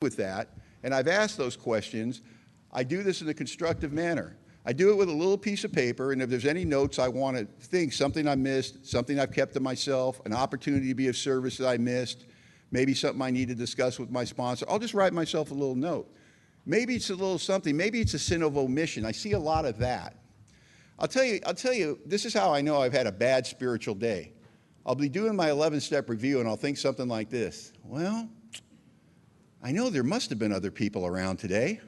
with that, and I've asked those questions, I do this in a constructive manner. I do it with a little piece of paper, and if there's any notes I want to think, something I missed, something I've kept to myself, an opportunity to be of service that I missed, maybe something I need to discuss with my sponsor, I'll just write myself a little note. Maybe it's a little something, maybe it's a sin of omission. I see a lot of that. I'll tell you, this is how I know I've had a bad spiritual day. I'll be doing my 11-step review, and I'll think something like this. Well, I know there must have been other people around today,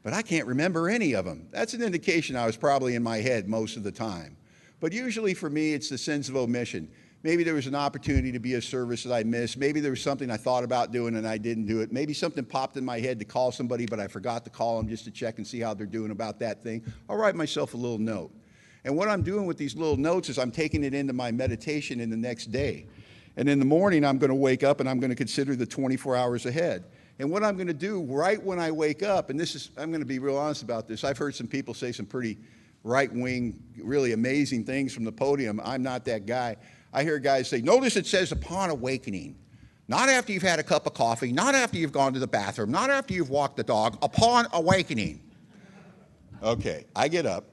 but I can't remember any of them. That's an indication I was probably in my head most of the time. But usually for me, it's the sins of omission. Maybe there was an opportunity to be of service that I missed. Maybe there was something I thought about doing and I didn't do it. Maybe something popped in my head to call somebody, but I forgot to call them just to check and see how they're doing about that thing. I'll write myself a little note. And what I'm doing with these little notes is I'm taking it into my meditation in the next day. And in the morning, I'm going to wake up and I'm going to consider the 24 hours ahead. And what I'm going to do right when I wake up, and I'm going to be real honest about this. I've heard some people say some pretty right-wing, really amazing things from the podium. I'm not that guy. I hear guys say, notice it says upon awakening. Not after you've had a cup of coffee, not after you've gone to the bathroom, not after you've walked the dog, upon awakening. Okay, I get up.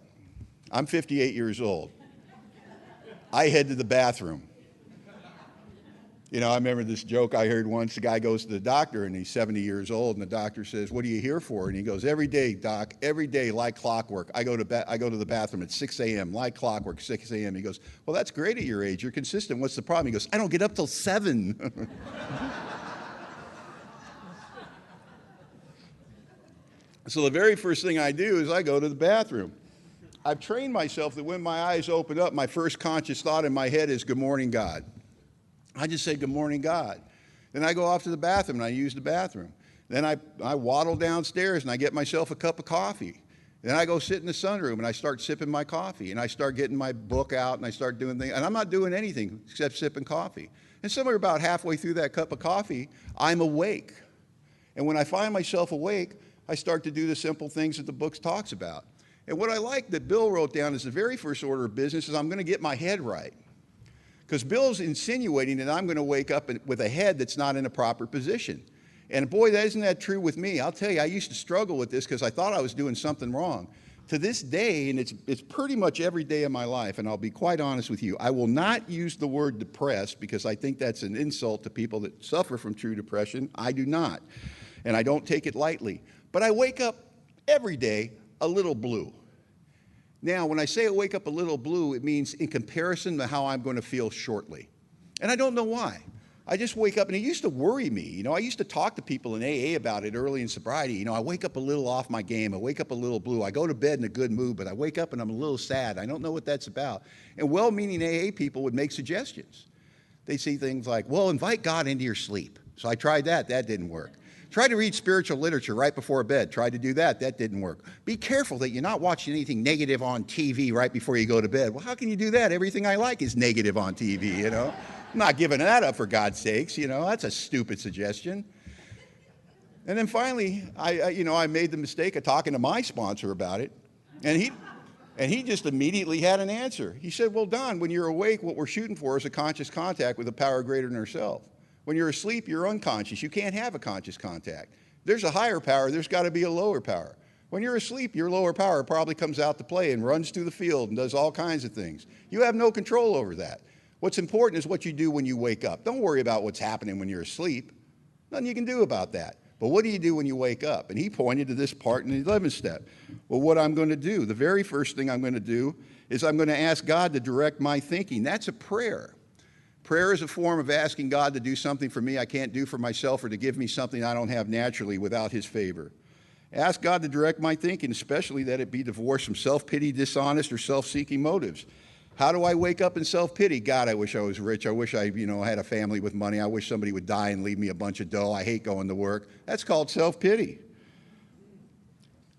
I'm 58 years old. I head to the bathroom. You know, I remember this joke I heard once. The guy goes to the doctor, and he's 70 years old, and the doctor says, what are you here for? And he goes, every day, doc, every day, like clockwork. I go to the bathroom at 6 a.m., like clockwork, 6 a.m. He goes, well, that's great at your age. You're consistent. What's the problem? He goes, I don't get up till 7. So the very first thing I do is I go to the bathroom. I've trained myself that when my eyes open up, my first conscious thought in my head is, good morning, God. I just say, good morning, God. Then I go off to the bathroom and I use the bathroom. Then I waddle downstairs and I get myself a cup of coffee. Then I go sit in the sunroom and I start sipping my coffee and I start getting my book out and I start doing things. And I'm not doing anything except sipping coffee. And somewhere about halfway through that cup of coffee, I'm awake. And when I find myself awake, I start to do the simple things that the book talks about. And what I like that Bill wrote down is the very first order of business is I'm going to get my head right. Because Bill's insinuating that I'm going to wake up with a head that's not in a proper position. And boy, isn't that true with me? I'll tell you, I used to struggle with this because I thought I was doing something wrong. To this day, and it's pretty much every day of my life, and I'll be quite honest with you, I will not use the word depressed because I think that's an insult to people that suffer from true depression. I do not. And I don't take it lightly. But I wake up every day a little blue. Now, when I say I wake up a little blue, it means in comparison to how I'm going to feel shortly. And I don't know why. I just wake up, and it used to worry me. You know, I used to talk to people in AA about it early in sobriety. You know, I wake up a little off my game. I wake up a little blue. I go to bed in a good mood, but I wake up and I'm a little sad. I don't know what that's about. And well-meaning AA people would make suggestions. They say things like, well, invite God into your sleep. So I tried that. That didn't work. Try to read spiritual literature right before bed. Tried to do that. That didn't work. Be careful that you're not watching anything negative on TV right before you go to bed. Well, how can you do that? Everything I like is negative on TV, you know. I'm not giving that up for God's sakes, you know. That's a stupid suggestion. And then finally, I made the mistake of talking to my sponsor about it. And he just immediately had an answer. He said, well, Don, when you're awake, what we're shooting for is a conscious contact with a power greater than ourselves. When you're asleep, you're unconscious. You can't have a conscious contact. There's a higher power. There's got to be a lower power. When you're asleep, your lower power probably comes out to play and runs through the field and does all kinds of things. You have no control over that. What's important is what you do when you wake up. Don't worry about what's happening when you're asleep. Nothing you can do about that. But what do you do when you wake up? And he pointed to this part in the 11th step. Well, what I'm going to do, the very first thing I'm going to do is I'm going to ask God to direct my thinking. That's a prayer. Prayer is a form of asking God to do something for me I can't do for myself or to give me something I don't have naturally without his favor. Ask God to direct my thinking, especially that it be divorced from self-pity, dishonest, or self-seeking motives. How do I wake up in self-pity? God, I wish I was rich. I wish I, had a family with money. I wish somebody would die and leave me a bunch of dough. I hate going to work. That's called self-pity.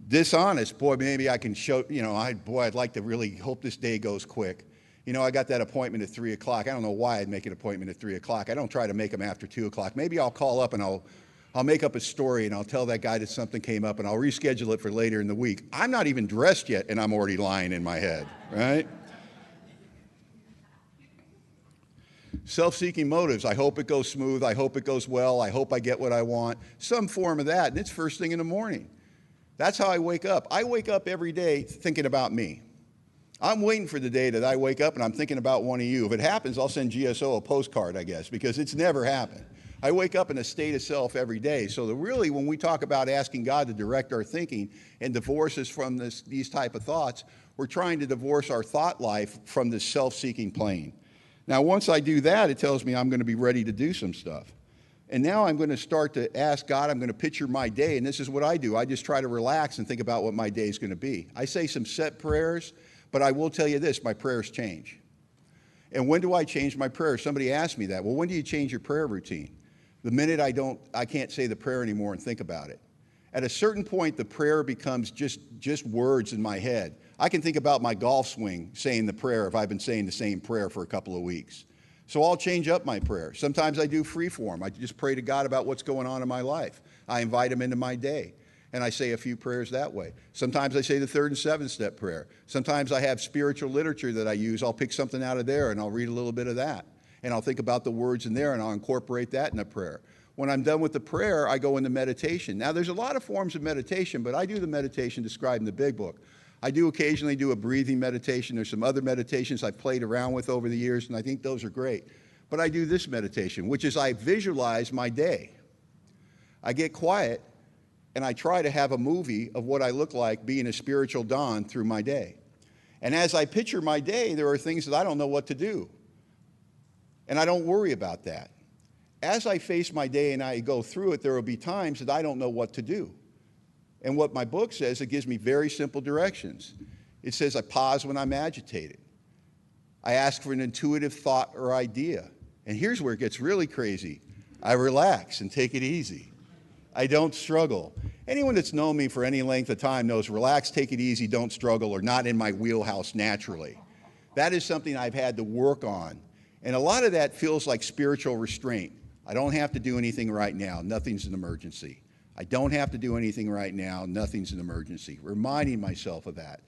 Dishonest. Boy, maybe I can show, I'd like to really hope this day goes quick. I got that appointment at 3 o'clock. I don't know why I'd make an appointment at 3 o'clock. I don't try to make them after 2 o'clock. Maybe I'll call up and I'll make up a story and I'll tell that guy that something came up and I'll reschedule it for later in the week. I'm not even dressed yet and I'm already lying in my head, right? Self-seeking motives. I hope it goes smooth. I hope it goes well. I hope I get what I want. Some form of that. And it's first thing in the morning. That's how I wake up. I wake up every day thinking about me. I'm waiting for the day that I wake up and I'm thinking about one of you. If it happens, I'll send GSO a postcard, I guess, because it's never happened. I wake up in a state of self every day. So really, when we talk about asking God to direct our thinking and divorce us from these type of thoughts, we're trying to divorce our thought life from this self-seeking plane. Now, once I do that, it tells me I'm going to be ready to do some stuff. And now I'm going to start to ask God, I'm going to picture my day, and this is what I do. I just try to relax and think about what my day is going to be. I say some set prayers, but I will tell you this, my prayers change. And when do I change my prayers? Somebody asked me that. Well, when do you change your prayer routine? The minute I can't say the prayer anymore and think about it. At a certain point, the prayer becomes just words in my head. I can think about my golf swing saying the prayer if I've been saying the same prayer for a couple of weeks. So I'll change up my prayer. Sometimes I do free form. I just pray to God about what's going on in my life. I invite him into my day, and I say a few prayers that way. Sometimes I say the 3rd and 7th step prayer. Sometimes I have spiritual literature that I use. I'll pick something out of there, and I'll read a little bit of that. And I'll think about the words in there, and I'll incorporate that in a prayer. When I'm done with the prayer, I go into meditation. Now, there's a lot of forms of meditation, but I do the meditation described in the big book. I do occasionally do a breathing meditation. There's some other meditations I've played around with over the years, and I think those are great. But I do this meditation, which is I visualize my day. I get quiet, and I try to have a movie of what I look like being a spiritual Don through my day. And as I picture my day, there are things that I don't know what to do. And I don't worry about that. As I face my day and I go through it, there will be times that I don't know what to do. And what my book says, it gives me very simple directions. It says I pause when I'm agitated. I ask for an intuitive thought or idea. And here's where it gets really crazy. I relax and take it easy. I don't struggle. Anyone that's known me for any length of time knows relax, take it easy, don't struggle, or not in my wheelhouse naturally. That is something I've had to work on. And a lot of that feels like spiritual restraint. I don't have to do anything right now. Nothing's an emergency. I don't have to do anything right now. Nothing's an emergency. Reminding myself of that.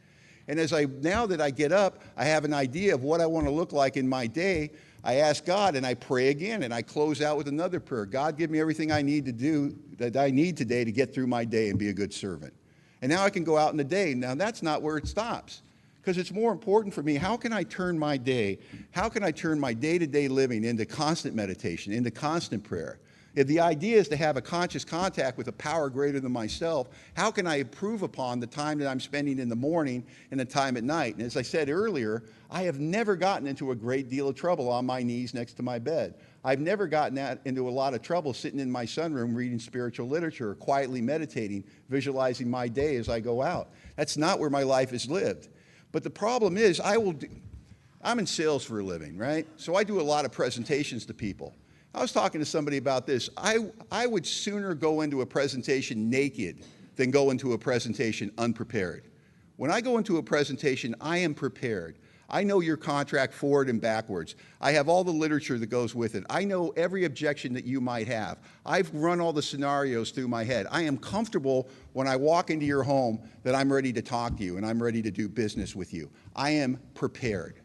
And now that I get up, I have an idea of what I want to look like in my day. I ask God and I pray again and I close out with another prayer. God, give me everything I need to do that I need today to get through my day and be a good servant. And now I can go out in the day. Now that's not where it stops. Because it's more important for me, how can I turn my day, how can I turn my day-to-day living into constant meditation, into constant prayer? If the idea is to have a conscious contact with a power greater than myself, how can I improve upon the time that I'm spending in the morning and the time at night? And as I said earlier, I have never gotten into a great deal of trouble on my knees next to my bed. I've never gotten into a lot of trouble sitting in my sunroom reading spiritual literature, or quietly meditating, visualizing my day as I go out. That's not where my life is lived. But the problem is, I'm in sales for a living, right? So I do a lot of presentations to people. I was talking to somebody about this. I would sooner go into a presentation naked than go into a presentation unprepared. When I go into a presentation, I am prepared. I know your contract forward and backwards. I have all the literature that goes with it. I know every objection that you might have. I've run all the scenarios through my head. I am comfortable when I walk into your home that I'm ready to talk to you and I'm ready to do business with you. I am prepared.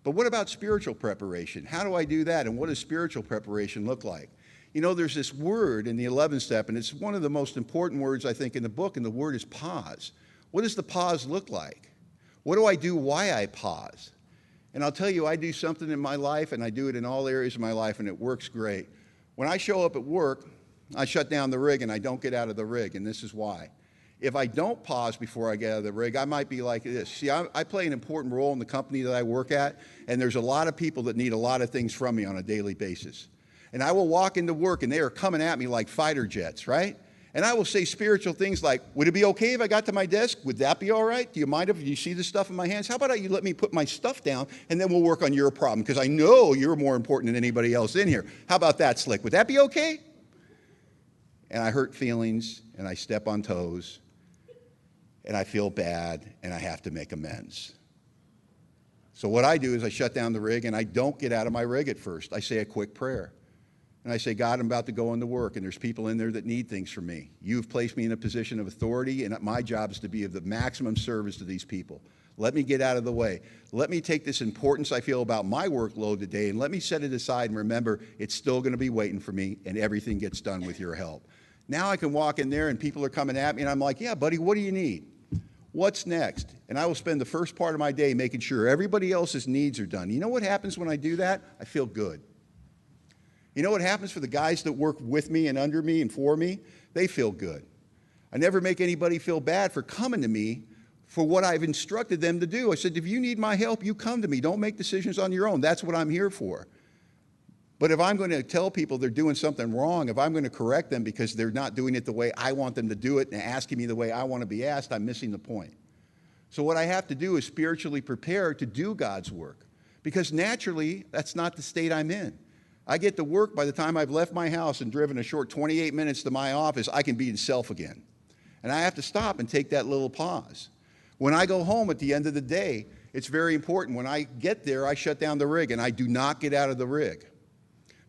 But what about spiritual preparation? How do I do that, and what does spiritual preparation look like? You know, there's this word in the 11th step, and it's one of the most important words, I think, in the book, and the word is pause. What does the pause look like? What do I do why I pause? And I'll tell you, I do something in my life, and I do it in all areas of my life, and it works great. When I show up at work, I shut down the rig, and I don't get out of the rig, and this is why. If I don't pause before I get out of the rig, I might be like this. See, I play an important role in the company that I work at, and there's a lot of people that need a lot of things from me on a daily basis. And I will walk into work, and they are coming at me like fighter jets, right? And I will say spiritual things like, would it be okay if I got to my desk? Would that be all right? Do you mind if you see the stuff in my hands? How about you let me put my stuff down, and then we'll work on your problem, because I know you're more important than anybody else in here. How about that, Slick? Would that be okay? And I hurt feelings, and I step on toes, and I feel bad, and I have to make amends. So what I do is I shut down the rig, and I don't get out of my rig at first. I say a quick prayer. And I say, God, I'm about to go into work, and there's people in there that need things from me. You've placed me in a position of authority, and my job is to be of the maximum service to these people. Let me get out of the way. Let me take this importance I feel about my workload today and let me set it aside and remember it's still going to be waiting for me and everything gets done with your help. Now I can walk in there and people are coming at me and I'm like, yeah, buddy, what do you need? What's next? And I will spend the first part of my day making sure everybody else's needs are done. You know what happens when I do that? I feel good. You know what happens for the guys that work with me and under me and for me? They feel good. I never make anybody feel bad for coming to me for what I've instructed them to do. I said, if you need my help, you come to me. Don't make decisions on your own. That's what I'm here for. But if I'm going to tell people they're doing something wrong, if I'm going to correct them because they're not doing it the way I want them to do it and asking me the way I want to be asked, I'm missing the point. So what I have to do is spiritually prepare to do God's work because naturally, that's not the state I'm in. I get to work by the time I've left my house and driven a short 28 minutes to my office, I can be in self again. And I have to stop and take that little pause. When I go home at the end of the day, it's very important. When I get there, I shut down the rig and I do not get out of the rig.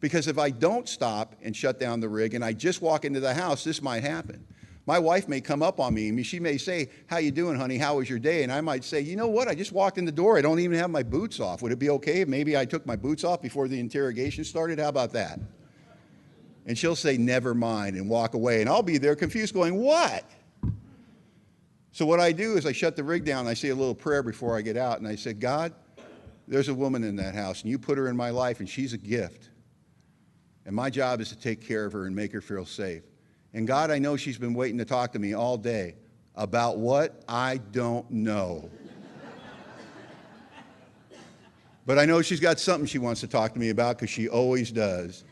Because if I don't stop and shut down the rig and I just walk into the house, this might happen. My wife may come up on me and she may say, how you doing, honey? How was your day? And I might say, you know what? I just walked in the door. I don't even have my boots off. Would it be okay if maybe I took my boots off before the interrogation started? How about that? And she'll say, never mind, and walk away. And I'll be there confused going, what? So what I do is I shut the rig down. And I say a little prayer before I get out. And I say, God, there's a woman in that house, and you put her in my life, and she's a gift. And my job is to take care of her and make her feel safe. And God, I know she's been waiting to talk to me all day about what? I don't know. But I know she's got something she wants to talk to me about because she always does.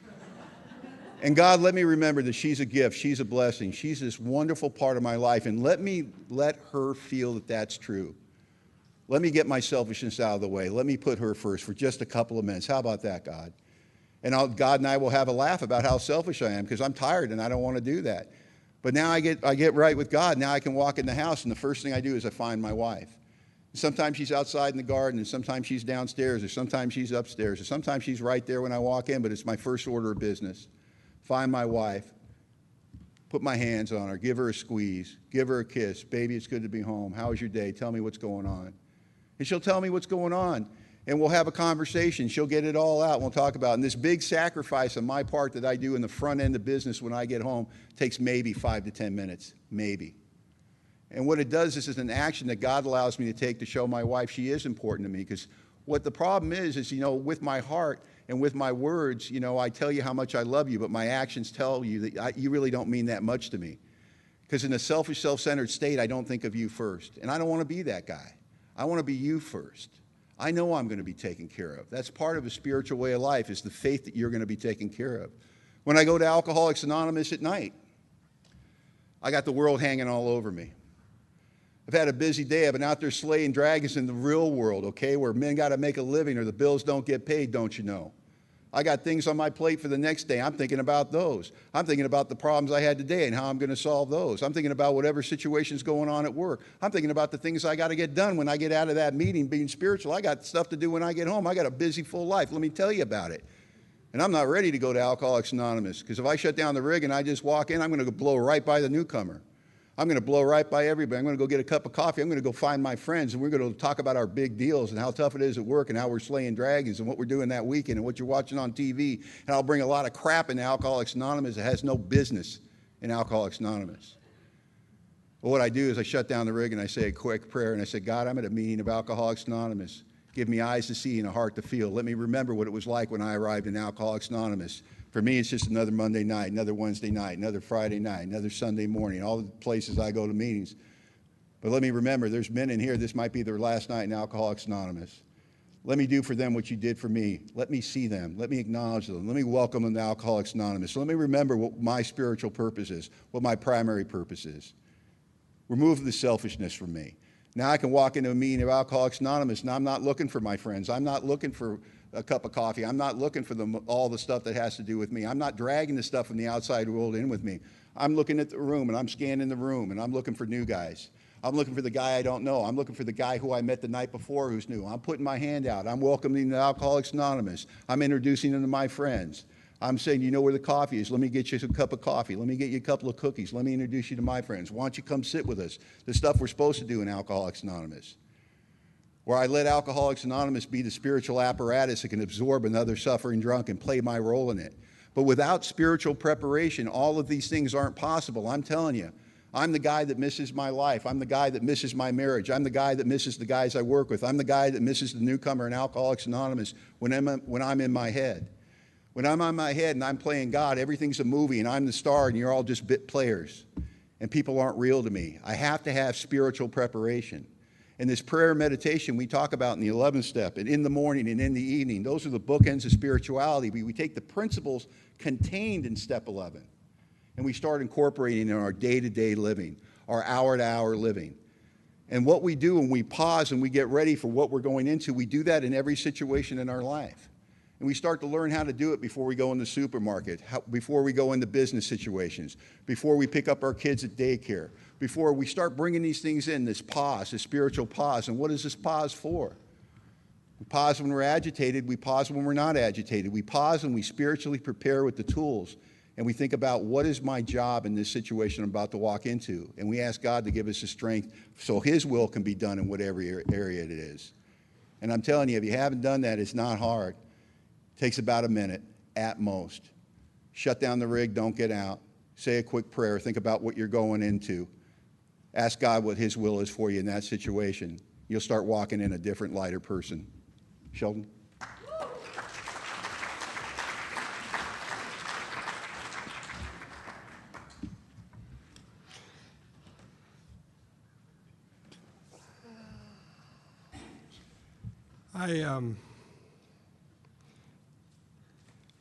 And God, let me remember that she's a gift. She's a blessing. She's this wonderful part of my life. And let her feel that that's true. Let me get my selfishness out of the way. Let me put her first for just a couple of minutes. How about that, God? And God and I will have a laugh about how selfish I am because I'm tired and I don't want to do that. But now I get right with God. Now I can walk in the house and the first thing I do is I find my wife. Sometimes she's outside in the garden and sometimes she's downstairs or sometimes she's upstairs or sometimes she's right there when I walk in, but it's my first order of business. Find my wife, put my hands on her, give her a squeeze, give her a kiss. Baby, it's good to be home. How was your day? Tell me what's going on. And she'll tell me what's going on. And we'll have a conversation. She'll get it all out. And we'll talk about it. And this big sacrifice on my part that I do in the front end of business when I get home takes maybe 5 to 10 minutes, maybe. And what it does is it's an action that God allows me to take to show my wife she is important to me. Because what the problem is, with my heart and with my words, I tell you how much I love you, but my actions tell you that you really don't mean that much to me. Because in a selfish, self-centered state, I don't think of you first. And I don't want to be that guy. I want to be you first. I know I'm going to be taken care of. That's part of a spiritual way of life, is the faith that you're going to be taken care of. When I go to Alcoholics Anonymous at night, I got the world hanging all over me. I've had a busy day. I've been out there slaying dragons in the real world, okay, where men got to make a living or the bills don't get paid, don't you know? I got things on my plate for the next day. I'm thinking about those. I'm thinking about the problems I had today and how I'm going to solve those. I'm thinking about whatever situation's going on at work. I'm thinking about the things I got to get done when I get out of that meeting being spiritual. I got stuff to do when I get home. I got a busy, full life. Let me tell you about it. And I'm not ready to go to Alcoholics Anonymous because if I shut down the rig and I just walk in, I'm going to blow right by the newcomer. I'm going to blow right by everybody. I'm going to go get a cup of coffee. I'm going to go find my friends, and we're going to talk about our big deals and how tough it is at work and how we're slaying dragons and what we're doing that weekend and what you're watching on TV. And I'll bring a lot of crap into Alcoholics Anonymous that has no business in Alcoholics Anonymous. But what I do is I shut down the rig and I say a quick prayer and I say, God, I'm at a meeting of Alcoholics Anonymous. Give me eyes to see and a heart to feel. Let me remember what it was like when I arrived in Alcoholics Anonymous. For me, it's just another Monday night, another Wednesday night, another Friday night, another Sunday morning, all the places I go to meetings. But let me remember, there's men in here, this might be their last night in Alcoholics Anonymous. Let me do for them what you did for me. Let me see them. Let me acknowledge them. Let me welcome them to Alcoholics Anonymous. Let me remember what my spiritual purpose is, what my primary purpose is. Remove the selfishness from me. Now I can walk into a meeting of Alcoholics Anonymous, and I'm not looking for my friends. I'm not looking for a cup of coffee. I'm not looking for all the stuff that has to do with me. I'm not dragging the stuff from the outside world in with me. I'm looking at the room, and I'm scanning the room, and I'm looking for new guys. I'm looking for the guy I don't know. I'm looking for the guy who I met the night before who's new. I'm putting my hand out. I'm welcoming the Alcoholics Anonymous. I'm introducing them to my friends. I'm saying, you know where the coffee is? Let me get you a cup of coffee. Let me get you a couple of cookies. Let me introduce you to my friends. Why don't you come sit with us? The stuff we're supposed to do in Alcoholics Anonymous. Or I let Alcoholics Anonymous be the spiritual apparatus that can absorb another suffering drunk and play my role in it. But without spiritual preparation, all of these things aren't possible. I'm telling you, I'm the guy that misses my life. I'm the guy that misses my marriage. I'm the guy that misses the guys I work with. I'm the guy that misses the newcomer in Alcoholics Anonymous when I'm in my head. When I'm on my head and I'm playing God, everything's a movie and I'm the star and you're all just bit players. And people aren't real to me. I have to have spiritual preparation. And this prayer and meditation we talk about in the 11th step and in the morning and in the evening, those are the bookends of spirituality. We take the principles contained in step 11 and we start incorporating in our day-to-day living, our hour-to-hour living. And what we do when we pause and we get ready for what we're going into, we do that in every situation in our life. And we start to learn how to do it before we go in the supermarket, before we go into business situations, before we pick up our kids at daycare, before we start bringing these things in, this pause, this spiritual pause. And what is this pause for? We pause when we're agitated. We pause when we're not agitated. We pause and we spiritually prepare with the tools. And we think about what is my job in this situation I'm about to walk into. And we ask God to give us the strength so His will can be done in whatever area it is. And I'm telling you, if you haven't done that, it's not hard. It takes about a minute at most. Shut down the rig, don't get out. Say a quick prayer. Think about what you're going into. Ask God what His will is for you in that situation. You'll start walking in a different, lighter person. Sheldon?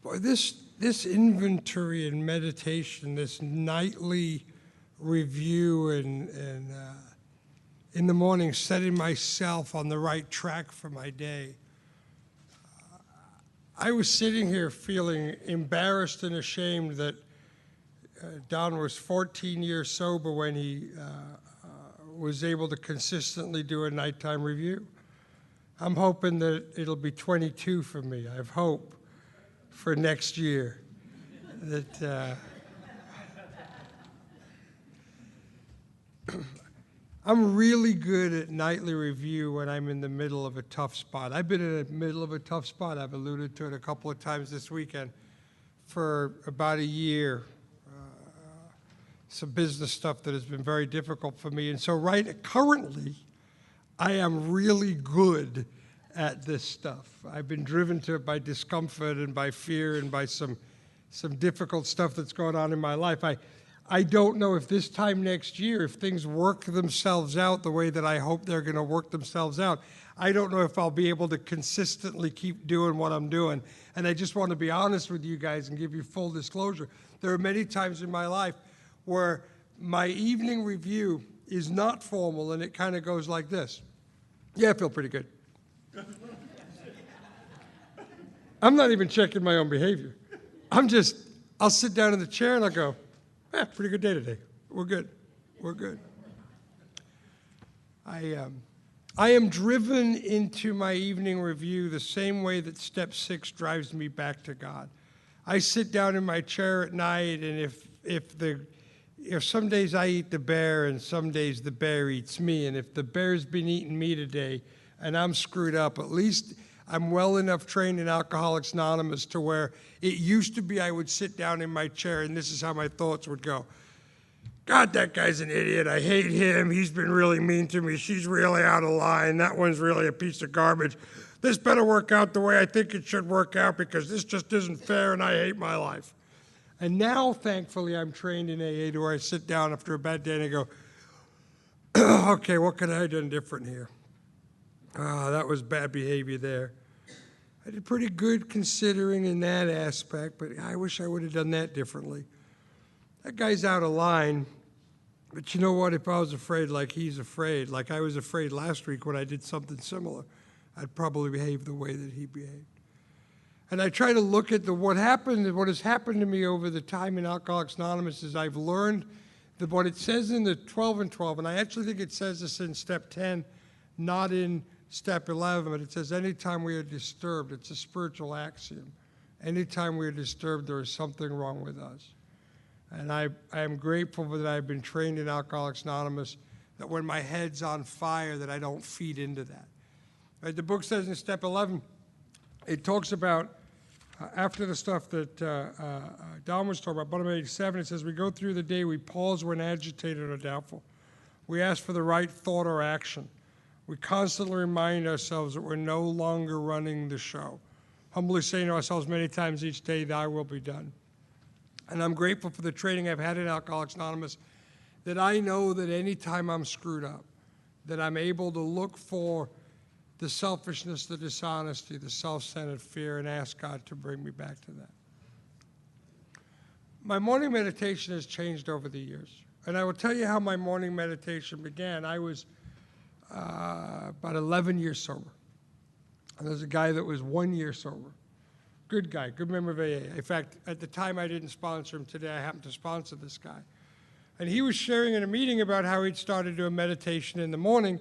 Boy, this inventory and meditation, this nightly review and in the morning setting myself on the right track for my day. I was sitting here feeling embarrassed and ashamed that Don was 14 years sober when he was able to consistently do a nighttime review. I'm hoping that it'll be 22 for me. I have hope for next year that I'm really good at nightly review when I'm in the middle of a tough spot. I've been in the middle of a tough spot. I've alluded to it a couple of times this weekend for about a year. Some business stuff that has been very difficult for me. And so currently, I am really good at this stuff. I've been driven to it by discomfort and by fear and by some difficult stuff that's going on in my life. I don't know if this time next year, if things work themselves out the way that I hope they're going to work themselves out, I don't know if I'll be able to consistently keep doing what I'm doing. And I just want to be honest with you guys and give you full disclosure. There are many times in my life where my evening review is not formal and it kind of goes like this. Yeah, I feel pretty good. I'm not even checking my own behavior. I'll sit down in the chair and I'll go, pretty good day today. We're good. We're good. I am driven into my evening review the same way that step 6 drives me back to God. I sit down in my chair at night, and if some days I eat the bear and some days the bear eats me, and if the bear's been eating me today and I'm screwed up, at least I'm well enough trained in Alcoholics Anonymous to where it used to be I would sit down in my chair and this is how my thoughts would go. God, that guy's an idiot. I hate him. He's been really mean to me. She's really out of line. That one's really a piece of garbage. This better work out the way I think it should work out because this just isn't fair and I hate my life. And now, thankfully, I'm trained in AA to where I sit down after a bad day and I go, okay, what could I have done different here? That was bad behavior there. I did pretty good considering in that aspect, but I wish I would have done that differently. That guy's out of line, but you know what? If I was afraid like he's afraid, like I was afraid last week when I did something similar, I'd probably behave the way that he behaved. And I try to look at what has happened to me over the time in Alcoholics Anonymous is I've learned that what it says in the 12 and 12, and I actually think it says this in step 10, not in step 11, but it says anytime we are disturbed, it's a spiritual axiom. Anytime we are disturbed, there is something wrong with us. And I am grateful that I've been trained in Alcoholics Anonymous, that when my head's on fire, that I don't feed into that. Right? The book says in step 11, it talks about, after the stuff that Don was talking about, bottom of page 7, it says, we go through the day, we pause when agitated or doubtful. We ask for the right thought or action. We constantly remind ourselves that we're no longer running the show. Humbly saying to ourselves many times each day, thy will be done. And I'm grateful for the training I've had in Alcoholics Anonymous, that I know that any time I'm screwed up, that I'm able to look for the selfishness, the dishonesty, the self-centered fear, and ask God to bring me back to that. My morning meditation has changed over the years. And I will tell you how my morning meditation began. I was about 11 years sober. And there's a guy that was 1 year sober. Good guy, good member of AA. In fact, at the time I didn't sponsor him. Today I happen to sponsor this guy. And he was sharing in a meeting about how he'd started doing meditation in the morning,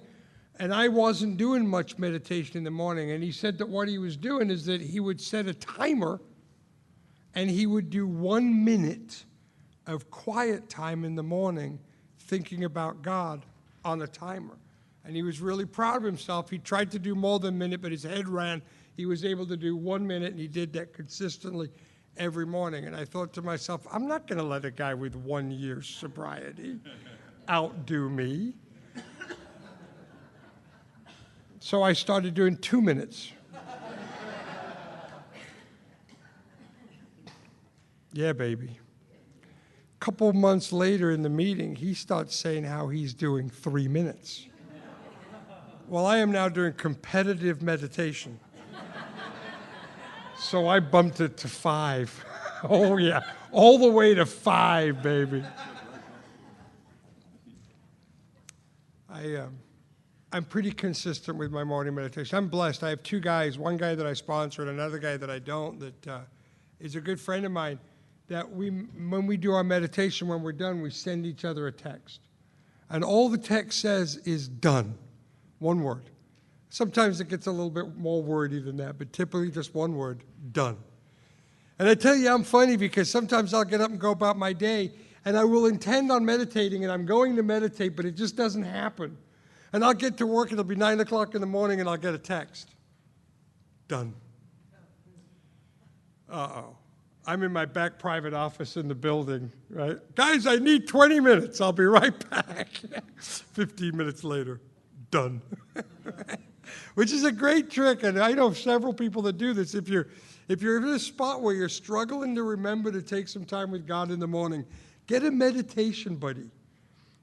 and I wasn't doing much meditation in the morning. And he said that what he was doing is that he would set a timer, and he would do 1 minute of quiet time in the morning thinking about God on a timer. And he was really proud of himself. He tried to do more than a minute, but his head ran. He was able to do 1 minute, and he did that consistently every morning. And I thought to myself, I'm not going to let a guy with 1 year's sobriety outdo me. So I started doing 2 minutes. Yeah, baby. A couple months later in the meeting, he starts saying how he's doing 3 minutes. Well, I am now doing competitive meditation. So I bumped it to 5. Oh, yeah. All the way to 5, baby. I'm pretty consistent with my morning meditation. I'm blessed. I have 2 guys, one guy that I sponsor and another guy that I don't, that is a good friend of mine, that when we do our meditation, when we're done, we send each other a text. And all the text says is done. 1 word. Sometimes it gets a little bit more wordy than that, but typically just 1 word, done. And I tell you, I'm funny because sometimes I'll get up and go about my day, and I will intend on meditating, and I'm going to meditate, but it just doesn't happen. And I'll get to work, and it'll be 9 o'clock in the morning, and I'll get a text. Done. Uh-oh. I'm in my back private office in the building, right? Guys, I need 20 minutes. I'll be right back. 15 minutes later, done. Which is a great trick, and I know several people that do this. If you're in a spot where you're struggling to remember to take some time with God in the morning, get a meditation buddy.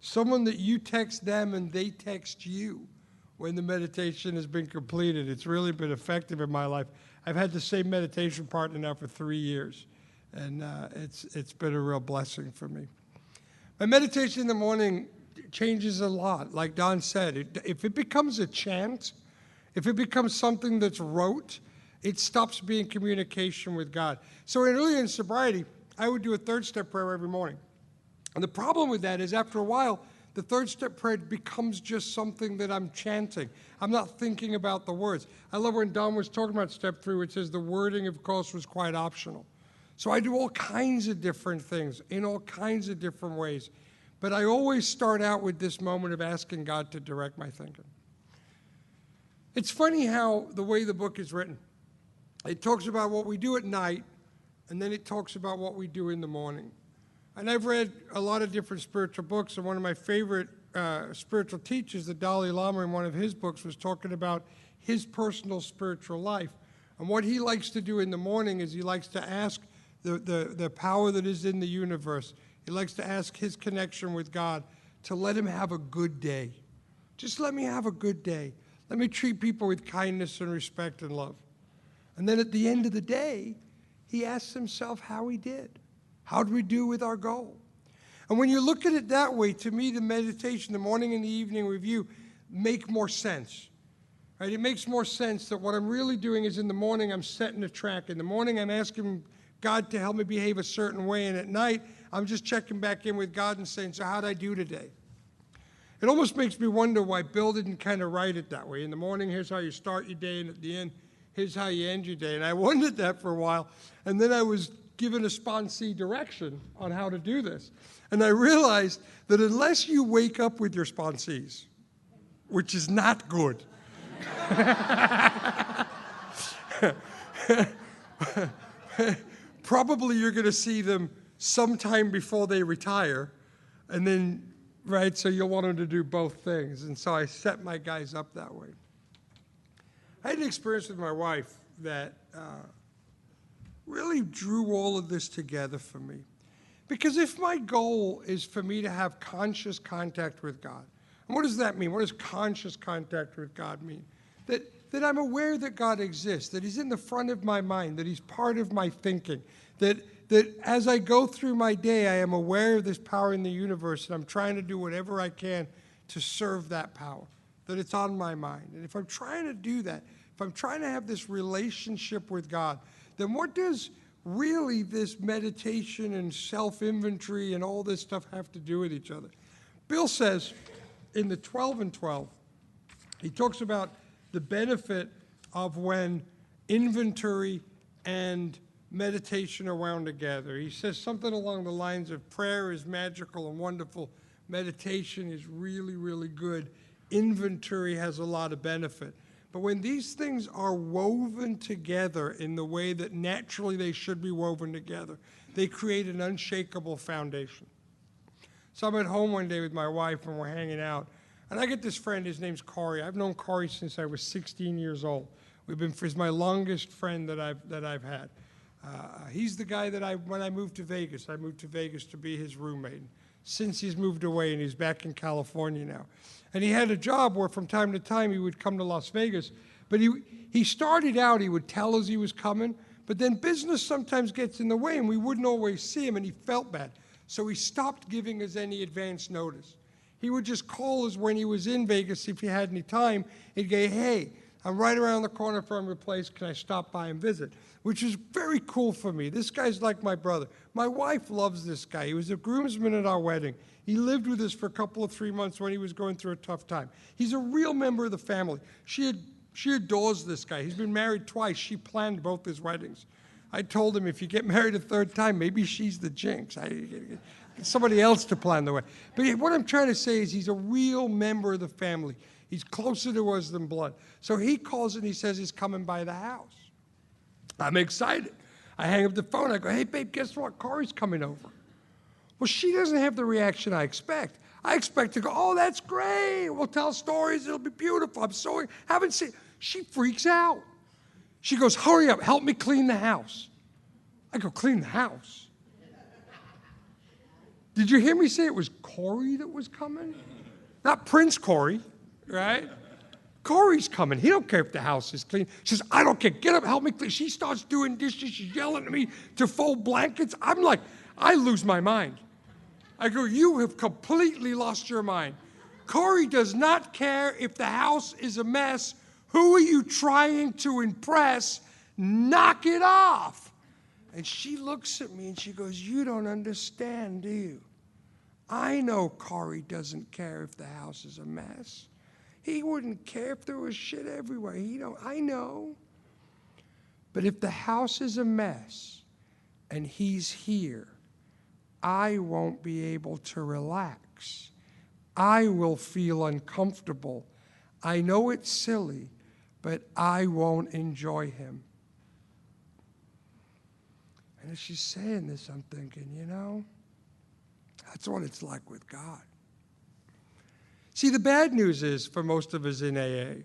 Someone that you text them and they text you when the meditation has been completed. It's really been effective in my life. I've had the same meditation partner now for 3 years, and it's been a real blessing for me. My meditation in the morning changes a lot. Like Don said, if it becomes a chant, if it becomes something that's rote, it stops being communication with God. So early in sobriety, I would do a 3rd step prayer every morning. And the problem with that is after a while, the 3rd step prayer becomes just something that I'm chanting. I'm not thinking about the words. I love when Don was talking about step 3, which says the wording, of course, was quite optional. So I do all kinds of different things in all kinds of different ways. But I always start out with this moment of asking God to direct my thinking. It's funny how the way the book is written, it talks about what we do at night, and then it talks about what we do in the morning. And I've read a lot of different spiritual books, and one of my favorite spiritual teachers, the Dalai Lama, in one of his books was talking about his personal spiritual life. And what he likes to do in the morning is he likes to ask the power that is in the universe, he likes to ask his connection with God to let him have a good day. Just let me have a good day. Let me treat people with kindness and respect and love. And then at the end of the day, he asks himself how he did. How did we do with our goal? And when you look at it that way, to me, the meditation, the morning and the evening review, make more sense. Right? It makes more sense that what I'm really doing is in the morning, I'm setting a track. In the morning, I'm asking God to help me behave a certain way. And at night, I'm just checking back in with God and saying, so how'd I do today? It almost makes me wonder why Bill didn't kind of write it that way. In the morning, here's how you start your day, and at the end, here's how you end your day. And I wondered that for a while. And then I was given a sponsee direction on how to do this. And I realized that unless you wake up with your sponsees, which is not good, Probably you're going to see them sometime before they retire, and then, right, so you'll want them to do both things. And so I set my guys up that way. I had an experience with my wife that really drew all of this together for me. Because if my goal is for me to have conscious contact with God, and what does that mean? What does conscious contact with God mean? That I'm aware that God exists, that he's in the front of my mind, that he's part of my thinking, that as I go through my day, I am aware of this power in the universe, and I'm trying to do whatever I can to serve that power, that it's on my mind. And if I'm trying to do that, if I'm trying to have this relationship with God, then what does really this meditation and self-inventory and all this stuff have to do with each other? Bill says in the 12 and 12, he talks about the benefit of when inventory and meditation are wound together. He says something along the lines of prayer is magical and wonderful, meditation is really, really good, inventory has a lot of benefit. But when these things are woven together in the way that naturally they should be woven together, they create an unshakable foundation. So I'm at home one day with my wife and we're hanging out, and I get this friend, his name's Corey. I've known Corey since I was 16 years old. He's my longest friend that I've had. He's the guy that when I moved to Vegas to be his roommate. Since he's moved away and he's back in California now. And he had a job where from time to time he would come to Las Vegas. But he started out, he would tell us he was coming, but then business sometimes gets in the way and we wouldn't always see him and he felt bad. So he stopped giving us any advance notice. He would just call us when he was in Vegas if he had any time. He'd go, hey, I'm right around the corner from your place. Can I stop by and visit? Which is very cool for me. This guy's like my brother. My wife loves this guy. He was a groomsman at our wedding. He lived with us for a couple of 3 months when he was going through a tough time. He's a real member of the family. She adores this guy. He's been married twice. She planned both his weddings. I told him, if you get married a third time, maybe she's the jinx. Get somebody else to plan the wedding. But what I'm trying to say is he's a real member of the family. He's closer to us than blood. So he calls and he says he's coming by the house. I'm excited. I hang up the phone. I go, hey, babe, guess what? Corey's coming over. Well, she doesn't have the reaction I expect. I expect to go, oh, that's great. We'll tell stories. It'll be beautiful. I'm sorry. Haven't seen. She freaks out. She goes, hurry up. Help me clean the house. I go, clean the house? Did you hear me say it was Corey that was coming? Not Prince Corey, right? Corey's coming. He don't care if the house is clean. She says, I don't care. Get up, help me clean. She starts doing dishes. She's yelling at me to fold blankets. I'm like, I lose my mind. I go, you have completely lost your mind. Corey does not care if the house is a mess. Who are you trying to impress? Knock it off. And she looks at me and she goes, you don't understand, do you? I know Corey doesn't care if the house is a mess. He wouldn't care if there was shit everywhere. I know. But if the house is a mess and he's here, I won't be able to relax. I will feel uncomfortable. I know it's silly, but I won't enjoy him. And as she's saying this, I'm thinking, that's what it's like with God. See, the bad news is, for most of us in AA,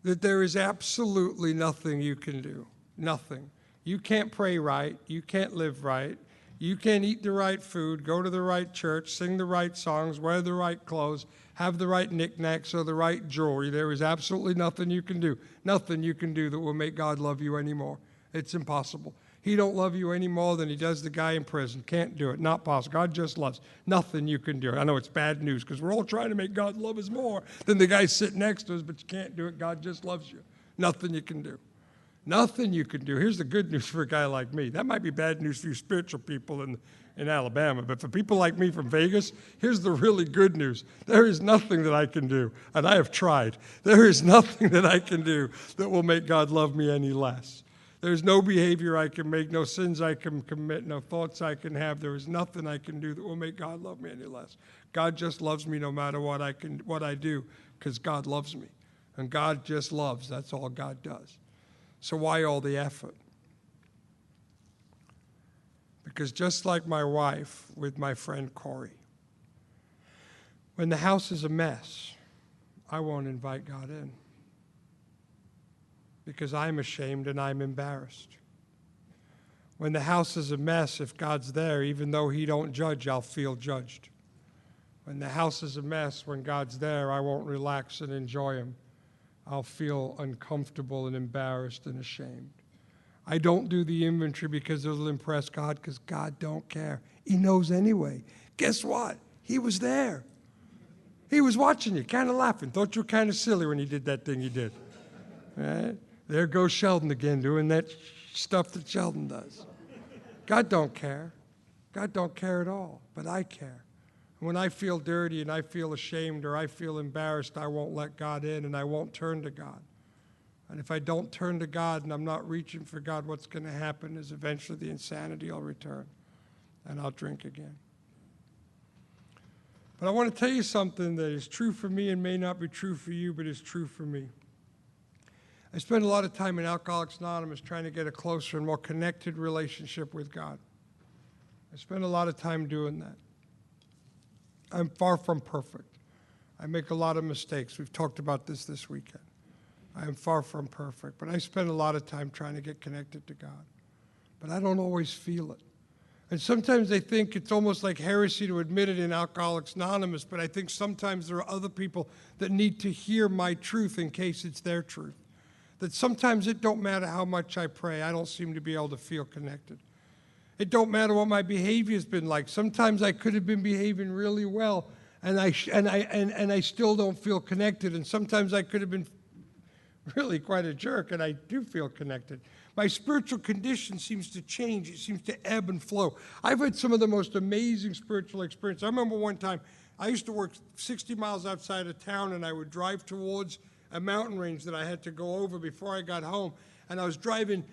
that there is absolutely nothing you can do. Nothing. You can't pray right. You can't live right. You can't eat the right food, go to the right church, sing the right songs, wear the right clothes, have the right knickknacks or the right jewelry. There is absolutely nothing you can do. Nothing you can do that will make God love you anymore. It's impossible. He don't love you any more than he does the guy in prison. Can't do it. Not possible. God just loves. Nothing you can do. I know it's bad news because we're all trying to make God love us more than the guy sitting next to us, but you can't do it. God just loves you. Nothing you can do. Nothing you can do. Here's the good news for a guy like me. That might be bad news for you spiritual people in Alabama, but for people like me from Vegas, here's the really good news. There is nothing that I can do, and I have tried. There is nothing that I can do that will make God love me any less. There's no behavior I can make, no sins I can commit, no thoughts I can have. There is nothing I can do that will make God love me any less. God just loves me no matter what I do, because God loves me. And God just loves. That's all God does. So why all the effort? Because just like my wife with my friend Corey, when the house is a mess, I won't invite God in. Because I'm ashamed and I'm embarrassed. When the house is a mess, if God's there, even though he don't judge, I'll feel judged. When the house is a mess, when God's there, I won't relax and enjoy him. I'll feel uncomfortable and embarrassed and ashamed. I don't do the inventory because it'll impress God, because God don't care. He knows anyway. Guess what? He was there. He was watching you, kind of laughing. Thought you were kind of silly when he did that thing he did. Right? There goes Sheldon again, doing that stuff that Sheldon does. God don't care. God don't care at all, but I care. When I feel dirty and I feel ashamed or I feel embarrassed, I won't let God in and I won't turn to God. And if I don't turn to God and I'm not reaching for God, what's going to happen is eventually the insanity will return and I'll drink again. But I want to tell you something that is true for me and may not be true for you, but is true for me. I spend a lot of time in Alcoholics Anonymous trying to get a closer and more connected relationship with God. I spend a lot of time doing that. I'm far from perfect. I make a lot of mistakes. We've talked about this weekend. I am far from perfect, but I spend a lot of time trying to get connected to God. But I don't always feel it. And sometimes I think it's almost like heresy to admit it in Alcoholics Anonymous, but I think sometimes there are other people that need to hear my truth in case it's their truth. That sometimes it don't matter how much I pray, I don't seem to be able to feel connected. It don't matter what my behavior's been like. Sometimes I could have been behaving really well, and I still don't feel connected. And sometimes I could have been really quite a jerk, and I do feel connected. My spiritual condition seems to change. It seems to ebb and flow. I've had some of the most amazing spiritual experiences. I remember one time, I used to work 60 miles outside of town, and I would drive towards a mountain range that I had to go over before I got home. And I was driving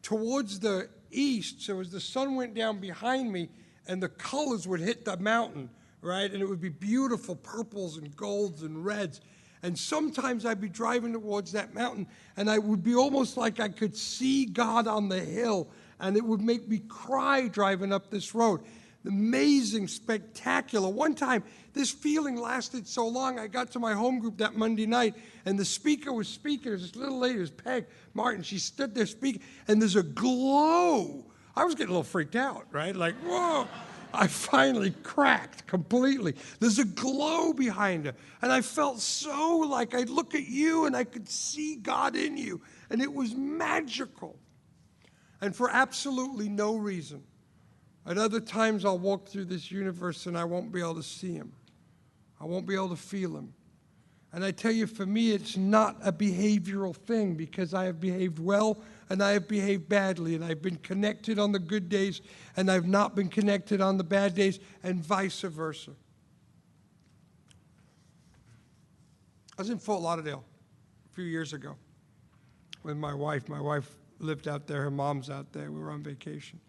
towards the east, so as the sun went down behind me, and the colors would hit the mountain, right? And it would be beautiful purples and golds and reds. And sometimes I'd be driving towards that mountain, and I would be almost like I could see God on the hill, and it would make me cry driving up this road. Amazing, spectacular. One time, this feeling lasted so long, I got to my home group that Monday night, and the speaker was speaking. There's this little lady, it was Peg Martin. She stood there speaking, and there's a glow. I was getting a little freaked out, right? Like, whoa. I finally cracked completely. There's a glow behind her. And I felt so like I'd look at you and I could see God in you. And it was magical. And for absolutely no reason. At other times I'll walk through this universe and I won't be able to see him. I won't be able to feel him. And I tell you, for me, it's not a behavioral thing, because I have behaved well and I have behaved badly, and I've been connected on the good days and I've not been connected on the bad days, and vice versa. I was in Fort Lauderdale a few years ago with my wife. My wife lived out there, her mom's out there, we were on vacation.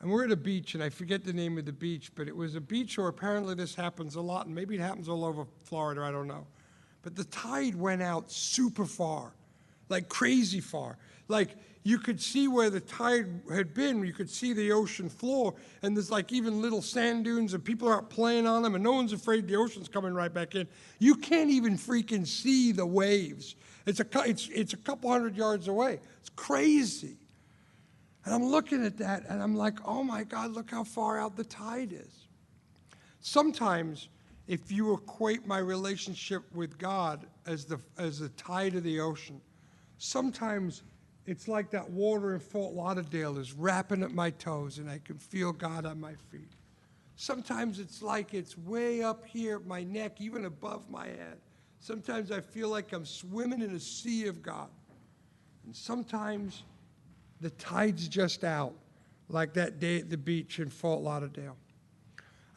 And we're at a beach, and I forget the name of the beach, but it was a beach where apparently this happens a lot, and maybe it happens all over Florida, I don't know. But the tide went out super far, like crazy far. Like you could see where the tide had been, you could see the ocean floor, and there's like even little sand dunes, and people are out playing on them, and no one's afraid the ocean's coming right back in. You can't even freaking see the waves. It's a couple hundred yards away. It's crazy. And I'm looking at that, and I'm like, oh my God, look how far out the tide is. Sometimes, if you equate my relationship with God as the tide of the ocean, sometimes it's like that water in Fort Lauderdale is wrapping at my toes, and I can feel God on my feet. Sometimes it's like it's way up here at my neck, even above my head. Sometimes I feel like I'm swimming in a sea of God. And sometimes the tide's just out, like that day at the beach in Fort Lauderdale.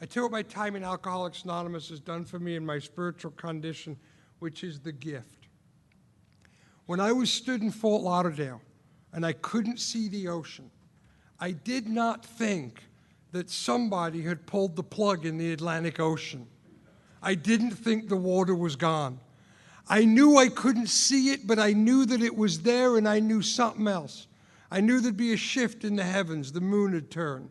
I tell you what my time in Alcoholics Anonymous has done for me in my spiritual condition, which is the gift. When I was stood in Fort Lauderdale and I couldn't see the ocean, I did not think that somebody had pulled the plug in the Atlantic Ocean. I didn't think the water was gone. I knew I couldn't see it, but I knew that it was there, and I knew something else. I knew there'd be a shift in the heavens. The moon had turned.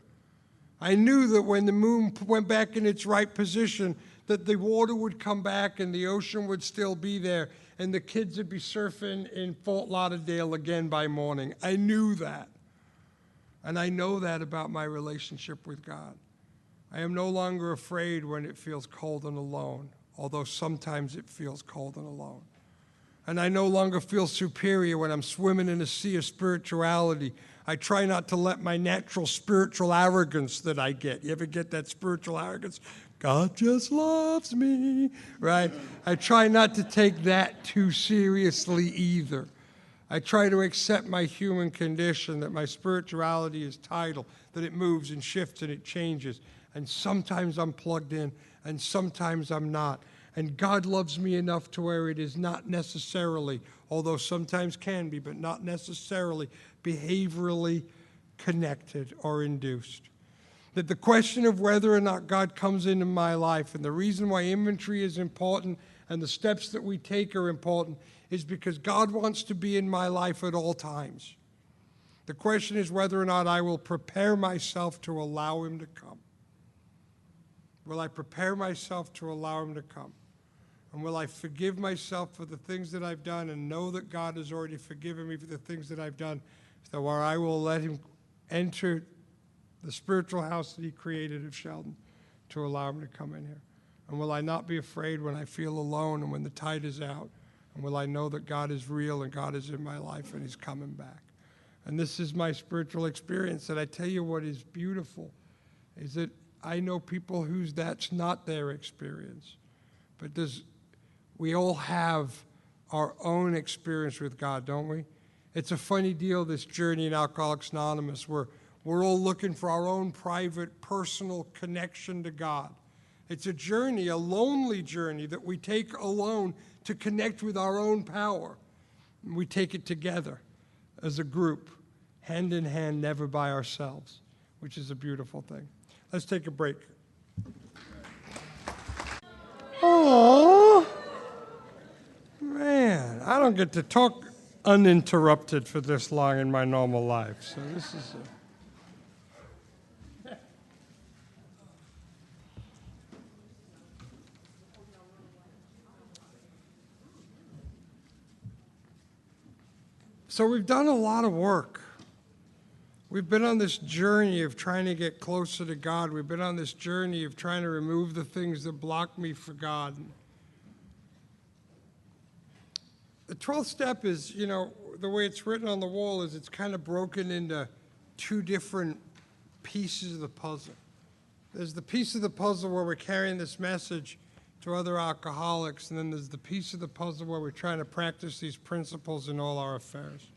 I knew that when the moon went back in its right position, that the water would come back and the ocean would still be there, and the kids would be surfing in Fort Lauderdale again by morning. I knew that. And I know that about my relationship with God. I am no longer afraid when it feels cold and alone, although sometimes it feels cold and alone. And I no longer feel superior when I'm swimming in a sea of spirituality. I try not to let my natural spiritual arrogance that I get. You ever get that spiritual arrogance? God just loves me, right? I try not to take that too seriously either. I try to accept my human condition, that my spirituality is tidal, that it moves and shifts and it changes. And sometimes I'm plugged in, and sometimes I'm not. And God loves me enough to where it is not necessarily, although sometimes can be, but not necessarily behaviorally connected or induced. That the question of whether or not God comes into my life, and the reason why inventory is important and the steps that we take are important, is because God wants to be in my life at all times. The question is whether or not I will prepare myself to allow him to come. Will I prepare myself to allow him to come? And will I forgive myself for the things that I've done and know that God has already forgiven me for the things that I've done, so where I will let him enter the spiritual house that he created of Sheldon to allow him to come in here? And will I not be afraid when I feel alone and when the tide is out? And will I know that God is real and God is in my life and he's coming back? And this is my spiritual experience. And I tell you what is beautiful is that I know people whose that's not their experience. But we all have our own experience with God, don't we? It's a funny deal, this journey in Alcoholics Anonymous, where we're all looking for our own private, personal connection to God. It's a journey, a lonely journey that we take alone to connect with our own power. And we take it together as a group, hand in hand, never by ourselves, which is a beautiful thing. Let's take a break. Oh, man, I don't get to talk uninterrupted for this long in my normal life. So this is So we've done a lot of work. We've been on this journey of trying to get closer to God. We've been on this journey of trying to remove the things that block me for God. The 12th step is, the way it's written on the wall is it's kind of broken into two different pieces of the puzzle. There's the piece of the puzzle where we're carrying this message to other alcoholics, and then there's the piece of the puzzle where we're trying to practice these principles in all our affairs.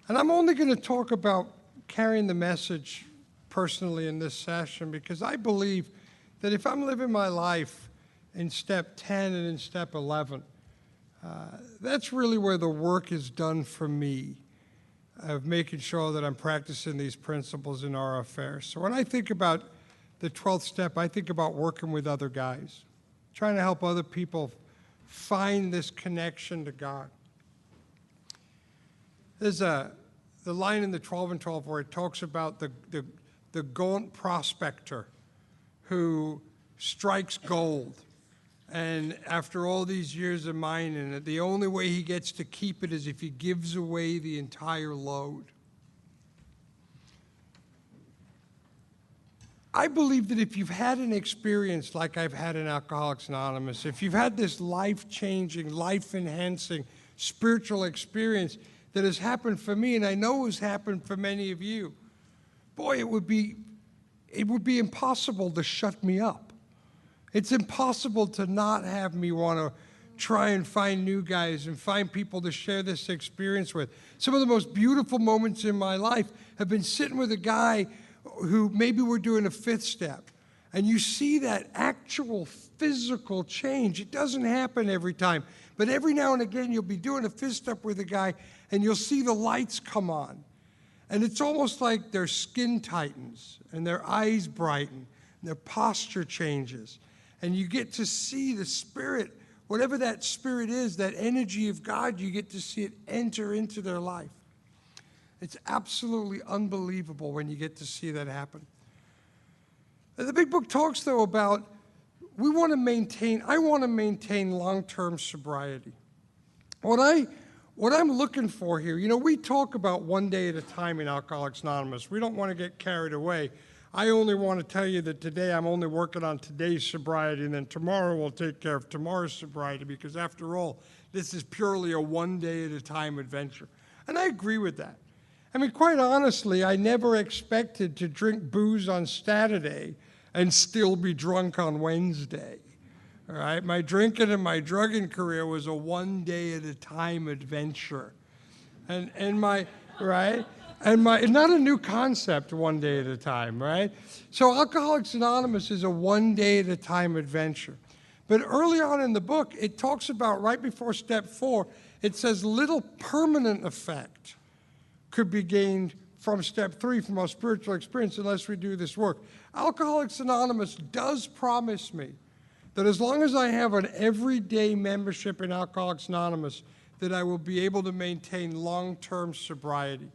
And I'm only going to talk about carrying the message personally in this session because I believe that if I'm living my life in step 10 and in step 11, that's really where the work is done for me of making sure that I'm practicing these principles in our affairs. So when I think about the 12th step, I think about working with other guys, trying to help other people find this connection to God. There's the line in the 12 and 12 where it talks about the gaunt prospector who strikes gold. And after all these years of mining it, the only way he gets to keep it is if he gives away the entire load. I believe that if you've had an experience like I've had in Alcoholics Anonymous, if you've had this life-changing, life-enhancing spiritual experience that has happened for me, and I know has happened for many of you, boy, it would be impossible to shut me up. It's impossible to not have me want to try and find new guys and find people to share this experience with. Some of the most beautiful moments in my life have been sitting with a guy who maybe we're doing a 5th step, and you see that actual physical change. It doesn't happen every time, but every now and again you'll be doing a 5th step with a guy, and you'll see the lights come on, and it's almost like their skin tightens, and their eyes brighten, and their posture changes, and you get to see the Spirit whatever that spirit is, that energy of God, you get to see it enter into their life. It's absolutely unbelievable when you get to see that happen. The big book talks, though, about I want to maintain long-term sobriety. What I'm looking for here, we talk about one day at a time in Alcoholics Anonymous. We don't want to get carried away. I only want to tell you that today I'm only working on today's sobriety, and then tomorrow we'll take care of tomorrow's sobriety, because after all, this is purely a one day at a time adventure. And I agree with that. I mean, quite honestly, I never expected to drink booze on Saturday and still be drunk on Wednesday. All right, my drinking and my drugging career was a one day at a time adventure. And my not a new concept, one day at a time, right? So Alcoholics Anonymous is a one day at a time adventure. But early on in the book, it talks about, right before step 4, it says little permanent effect could be gained from step 3, from our spiritual experience, unless we do this work. Alcoholics Anonymous does promise me that as long as I have an everyday membership in Alcoholics Anonymous, that I will be able to maintain long-term sobriety.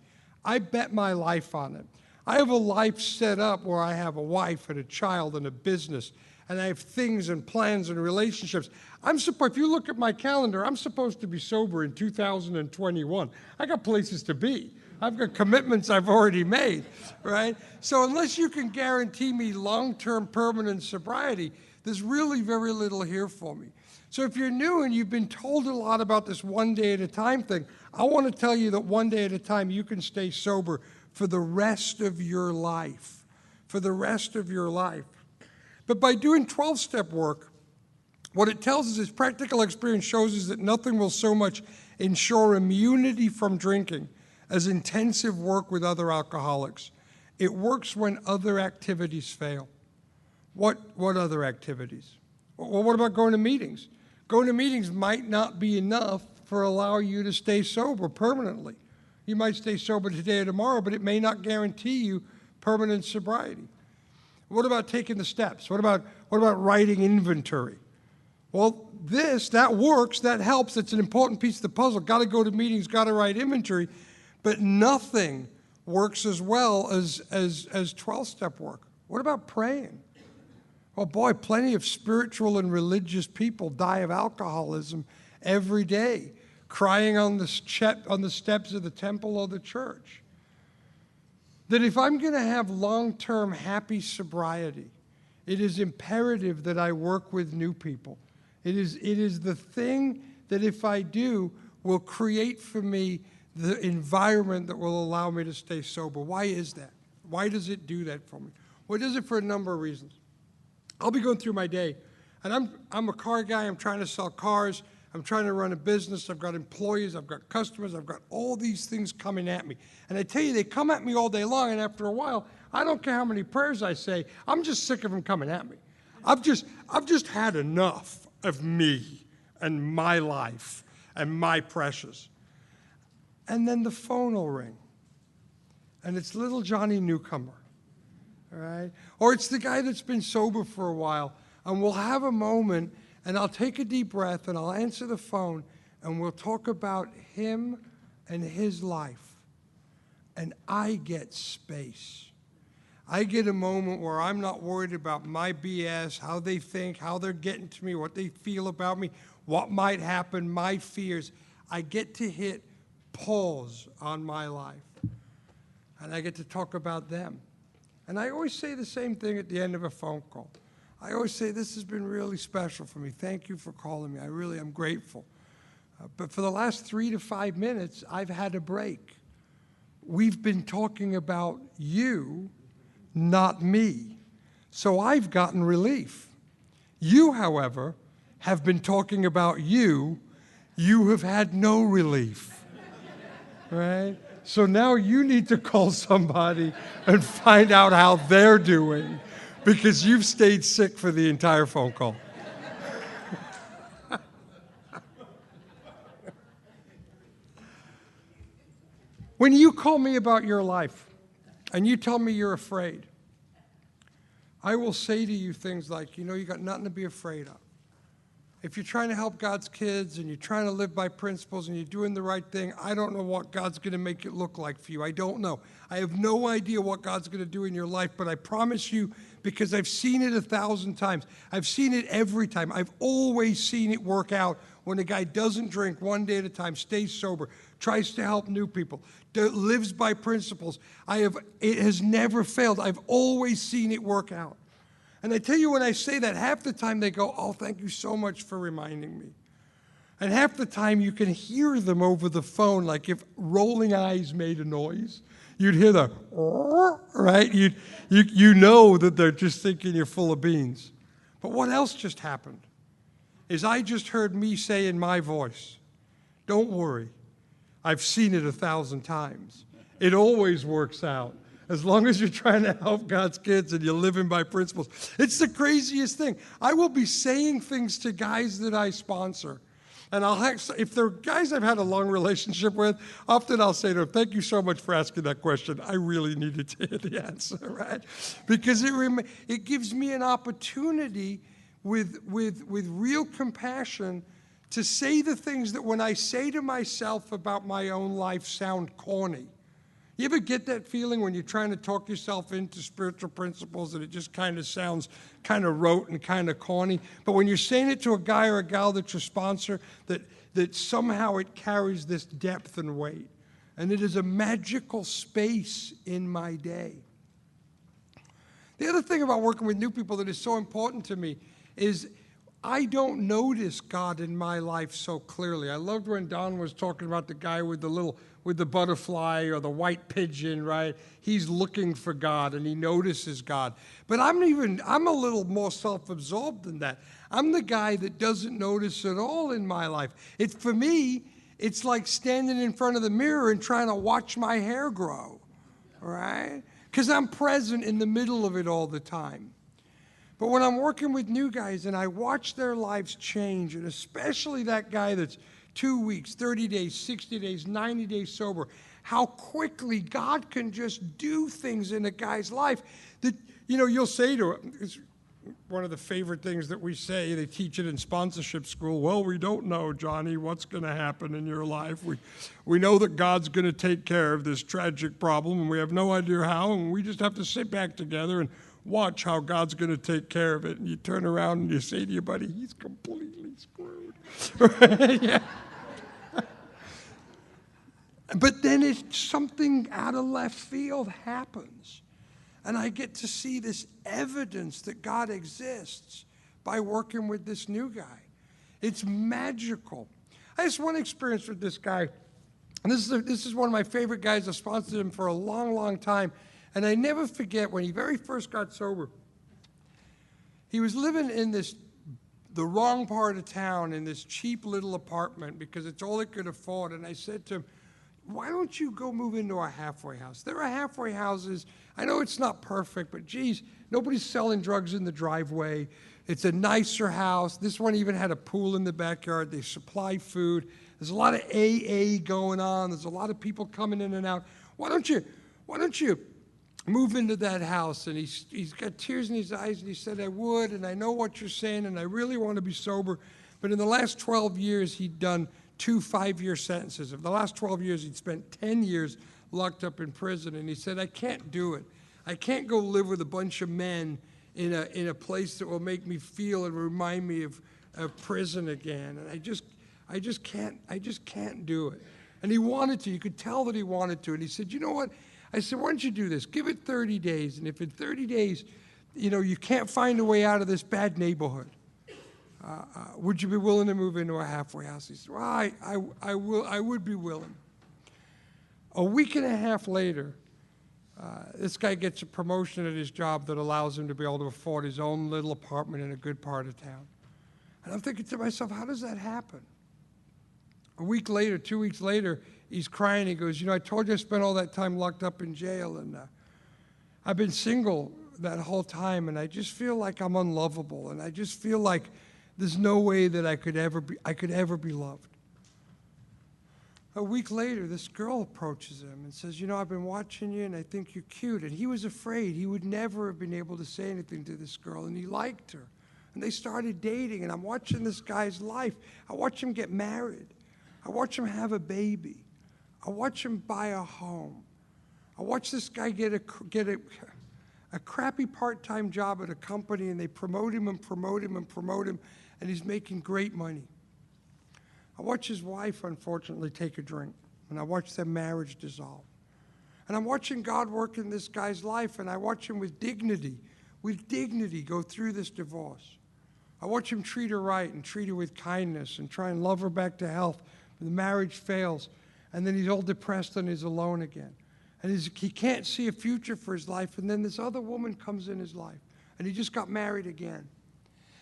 I bet my life on it. I have a life set up where I have a wife and a child and a business, and I have things and plans and relationships. If you look at my calendar, I'm supposed to be sober in 2021. I got places to be. I've got commitments I've already made, right? So unless you can guarantee me long-term permanent sobriety, there's really very little here for me. So if you're new and you've been told a lot about this one day at a time thing, I want to tell you that one day at a time you can stay sober for the rest of your life. For the rest of your life. But by doing 12-step work, what it tells us is practical experience shows us that nothing will so much ensure immunity from drinking as intensive work with other alcoholics. It works when other activities fail. What other activities? Well, what about going to meetings? Going to meetings might not be enough for allowing you to stay sober permanently. You might stay sober today or tomorrow, but it may not guarantee you permanent sobriety. What about taking the steps? What about writing inventory? Well, that works, that helps. It's an important piece of the puzzle. Got to go to meetings, got to write inventory, but nothing works as well as 12-step work. What about praying? Oh boy, plenty of spiritual and religious people die of alcoholism every day, crying on the steps of the temple or the church. That if I'm going to have long-term happy sobriety, it is imperative that I work with new people. It is the thing that if I do will create for me the environment that will allow me to stay sober. Why is that? Why does it do that for me? Well, it does it for a number of reasons. I'll be going through my day, and I'm a car guy. I'm trying to sell cars. I'm trying to run a business. I've got employees. I've got customers. I've got all these things coming at me. And I tell you, they come at me all day long, and after a while, I don't care how many prayers I say, I'm just sick of them coming at me. I've just had enough of me and my life and my precious. And then the phone will ring, and it's little Johnny Newcomer. All right? Or it's the guy that's been sober for a while, and we'll have a moment, and I'll take a deep breath, and I'll answer the phone, and we'll talk about him and his life. And I get space. I get a moment where I'm not worried about my BS, how they think, how they're getting to me, what they feel about me, what might happen, my fears. I get to hit pause on my life, and I get to talk about them. And I always say the same thing at the end of a phone call. I always say, this has been really special for me. Thank you for calling me. I really am grateful. But for the last 3 to 5 minutes, I've had a break. We've been talking about you, not me. So I've gotten relief. You, however, have been talking about you. You have had no relief. Right? So now you need to call somebody and find out how they're doing, because you've stayed sick for the entire phone call. When you call me about your life and you tell me you're afraid, I will say to you things like, you got nothing to be afraid of. If you're trying to help God's kids and you're trying to live by principles and you're doing the right thing, I don't know what God's going to make it look like for you. I don't know. I have no idea what God's going to do in your life, but I promise you, because I've seen it 1,000 times. I've seen it every time. I've always seen it work out when a guy doesn't drink one day at a time, stays sober, tries to help new people, lives by principles. It has never failed. I've always seen it work out. And I tell you, when I say that, half the time they go, oh, thank you so much for reminding me. And half the time you can hear them over the phone, like if rolling eyes made a noise. You'd hear the, right? You know that they're just thinking you're full of beans. But what else just happened is I just heard me say in my voice, don't worry, I've seen it 1,000 times. It always works out. As long as you're trying to help God's kids and you're living by principles. It's the craziest thing. I will be saying things to guys that I sponsor. And if they're guys I've had a long relationship with, often I'll say to them, thank you so much for asking that question. I really needed to hear the answer, right? Because it gives me an opportunity with real compassion to say the things that when I say to myself about my own life sound corny. You ever get that feeling when you're trying to talk yourself into spiritual principles that it just kind of sounds kind of rote and kind of corny? But when you're saying it to a guy or a gal that's your sponsor, that somehow it carries this depth and weight. And it is a magical space in my day. The other thing about working with new people that is so important to me is I don't notice God in my life so clearly. I loved when Don was talking about the guy with the butterfly or the white pigeon, right? He's looking for God and he notices God. But I'm a little more self-absorbed than that. I'm the guy that doesn't notice at all in my life. For me, it's like standing in front of the mirror and trying to watch my hair grow, right? Because I'm present in the middle of it all the time. But when I'm working with new guys and I watch their lives change, and especially that guy that's 2 weeks, 30 days, 60 days, 90 days sober, how quickly God can just do things in a guy's life that, you'll say to him, it's one of the favorite things that we say, they teach it in sponsorship school, well, we don't know, Johnny, what's going to happen in your life. We know that God's going to take care of this tragic problem, and we have no idea how, and we just have to sit back together and watch how God's going to take care of it. And you turn around and you say to your buddy, he's completely screwed. Yeah. But then something out of left field happens. And I get to see this evidence that God exists by working with this new guy. It's magical. I had one experience with this guy. And this is one of my favorite guys. I've sponsored him for a long, long time. And I never forget when he very first got sober, he was living in the wrong part of town in this cheap little apartment because it's all he could afford. And I said to him, why don't you go move into a halfway house? There are halfway houses. I know it's not perfect, but geez, nobody's selling drugs in the driveway. It's a nicer house. This one even had a pool in the backyard. They supply food. There's a lot of AA going on. There's a lot of people coming in and out. Why don't you move into that house? And he's got tears in his eyes, and he said, I would, and I know what you're saying, and I really want to be sober. But in the last 12 years, he'd done 2 5-year sentences. In the last 12 years, he'd spent 10 years locked up in prison, and he said, I can't do it. I can't go live with a bunch of men in a place that will make me feel and remind me of prison again. And I just can't do it. And he wanted to. You could tell that he wanted to. And he said, you know what? I said, why don't you do this? Give it 30 days. And if in 30 days, you can't find a way out of this bad neighborhood, would you be willing to move into a halfway house? He said, well, I would be willing. A week and a half later, this guy gets a promotion at his job that allows him to be able to afford his own little apartment in a good part of town. And I'm thinking to myself, how does that happen? A week later, 2 weeks later, he's crying. He goes, I told you I spent all that time locked up in jail, and I've been single that whole time, and I just feel like I'm unlovable, and I just feel like there's no way that I could ever be loved. A week later, this girl approaches him and says, I've been watching you, and I think you're cute. And he was afraid. He would never have been able to say anything to this girl, and he liked her. And they started dating, and I'm watching this guy's life. I watch him get married. I watch him have a baby. I watch him buy a home. I watch this guy get a crappy part-time job at a company, and they promote him and promote him and promote him, and he's making great money. I watch his wife, unfortunately, take a drink, and I watch their marriage dissolve. And I'm watching God work in this guy's life, and I watch him with dignity go through this divorce. I watch him treat her right and treat her with kindness and try and love her back to health. The marriage fails, and then he's all depressed and he's alone again. And he can't see a future for his life, and then this other woman comes in his life, and he just got married again.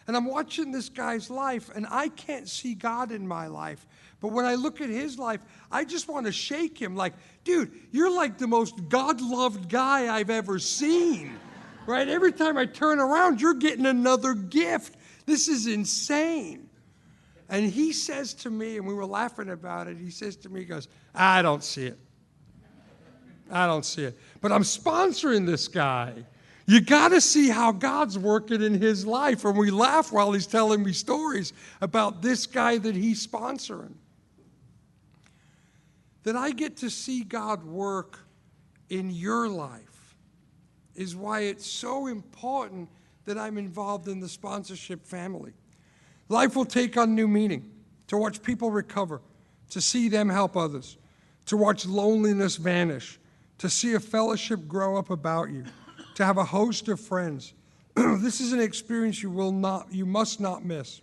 And I'm watching this guy's life, and I can't see God in my life. But when I look at his life, I just want to shake him like, dude, you're like the most God-loved guy I've ever seen, right? Every time I turn around, you're getting another gift. This is insane. And he says to me, and we were laughing about it, he says to me, he goes, I don't see it. I don't see it. But I'm sponsoring this guy. You got to see how God's working in his life. And we laugh while he's telling me stories about this guy that he's sponsoring. That I get to see God work in your life is why it's so important that I'm involved in the sponsorship family. Life will take on new meaning, to watch people recover, to see them help others, to watch loneliness vanish, to see a fellowship grow up about you, to have a host of friends. This is an experience you must not miss.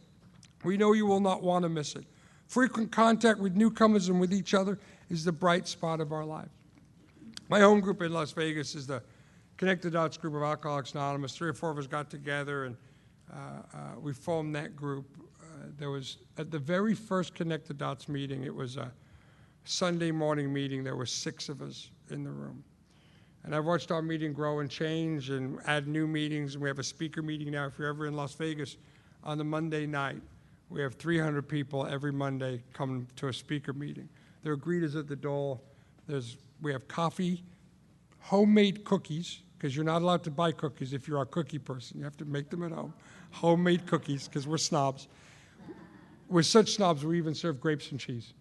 We know you will not want to miss it. Frequent contact with newcomers and with each other is the bright spot of our life. My home group in Las Vegas is the Connected Dots group of Alcoholics Anonymous. 3 or 4 of us got together, and we formed that group. There was, at the very first Connected Dots meeting, it was a Sunday morning meeting. There were 6 of us in the room. And I've watched our meeting grow and change and add new meetings. And we have a speaker meeting now. If you're ever in Las Vegas on the Monday night, we have 300 people every Monday come to a speaker meeting. There are greeters at the door. We have coffee, homemade cookies, because you're not allowed to buy cookies if you're a cookie person. You have to make them at home. Homemade cookies, because we're snobs. We're such snobs, we even serve grapes and cheese.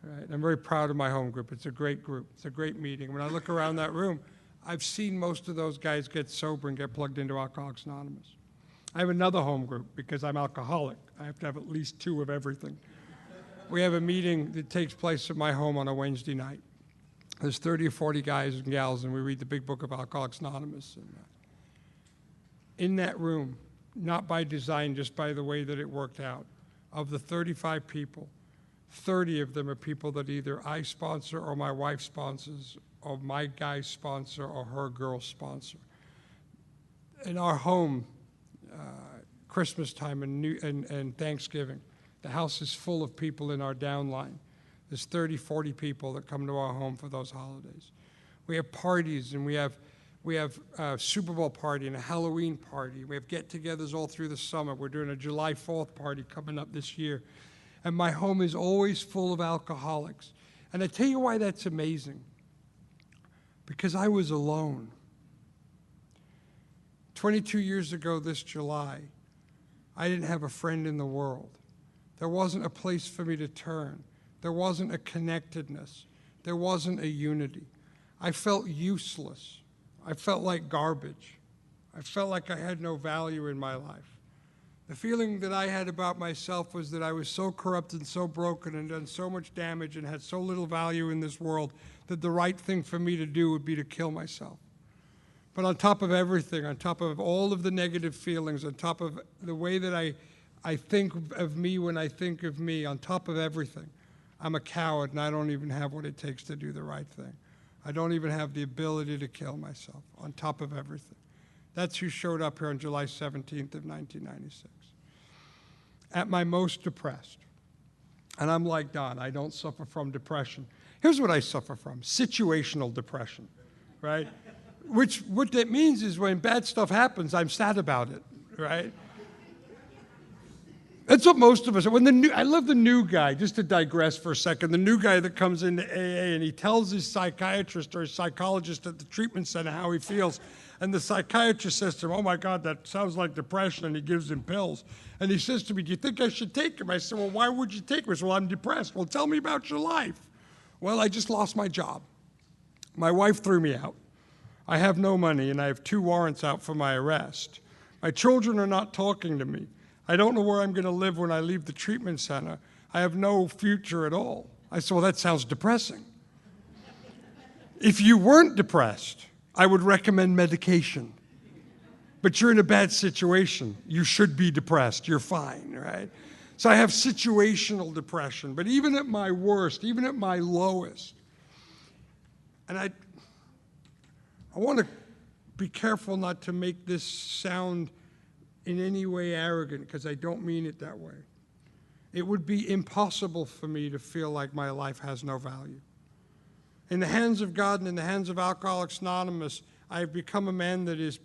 Right? I'm very proud of my home group. It's a great group. It's a great meeting. When I look around that room, I've seen most of those guys get sober and get plugged into Alcoholics Anonymous. I have another home group because I'm alcoholic. I have to have at least 2 of everything. We have a meeting that takes place at my home on a Wednesday night. There's 30 or 40 guys and gals, and we read the big book of Alcoholics Anonymous. And in that room, not by design, just by the way that it worked out, of the 35 people, 30 of them are people that either I sponsor or my wife sponsors or my guy sponsor or her girl sponsor. In our home, Christmas time and Thanksgiving, the house is full of people in our downline. There's 30, 40 people that come to our home for those holidays. We have parties, and we have a Super Bowl party and a Halloween party. We have get-togethers all through the summer. We're doing a July 4th party coming up this year. And my home is always full of alcoholics. And I tell you why that's amazing. Because I was alone. 22 years ago this July, I didn't have a friend in the world. There wasn't a place for me to turn. There wasn't a connectedness. There wasn't a unity. I felt useless. I felt like garbage. I felt like I had no value in my life. The feeling that I had about myself was that I was so corrupt and so broken and done so much damage and had so little value in this world that the right thing for me to do would be to kill myself. But on top of everything, on top of all of the negative feelings, on top of the way that I think of me when I think of me, on top of everything, I'm a coward and I don't even have what it takes to do the right thing. I don't even have the ability to kill myself, on top of everything. That's who showed up here on July 17th of 1996. At my most depressed. And I'm like Don, I don't suffer from depression. Here's what I suffer from, situational depression, right? What that means is when bad stuff happens, I'm sad about it, right? That's what most of us are. I love the new guy, just to digress for a second, the new guy that comes into AA and he tells his psychiatrist or his psychologist at the treatment center how he feels. And the psychiatrist says to him, oh my God, that sounds like depression, and he gives him pills. And he says to me, do you think I should take them? I said, well, why would you take them? He said, well, I'm depressed. Well, tell me about your life. Well, I just lost my job. My wife threw me out. I have no money, and I have 2 warrants out for my arrest. My children are not talking to me. I don't know where I'm going to live when I leave the treatment center. I have no future at all. I said, well, that sounds depressing. If you weren't depressed, I would recommend medication. But you're in a bad situation. You should be depressed. You're fine, right? So I have situational depression. But even at my worst, even at my lowest, and I want to be careful not to make this sound in any way arrogant, because I don't mean it that way. It would be impossible for me to feel like my life has no value. In the hands of God and in the hands of Alcoholics Anonymous, I have become a man that is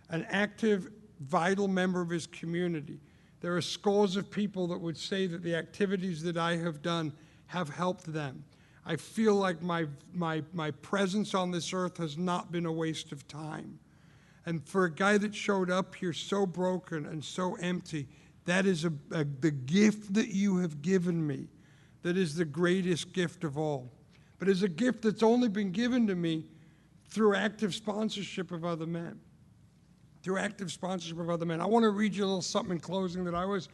an active, vital member of his community. There are scores of people that would say that the activities that I have done have helped them. I feel like my presence on this earth has not been a waste of time. And for a guy that showed up here so broken and so empty, that is the gift that you have given me. That is the greatest gift of all. But it's a gift that's only been given to me through active sponsorship of other men. Through active sponsorship of other men. I want to read you a little something in closing that I always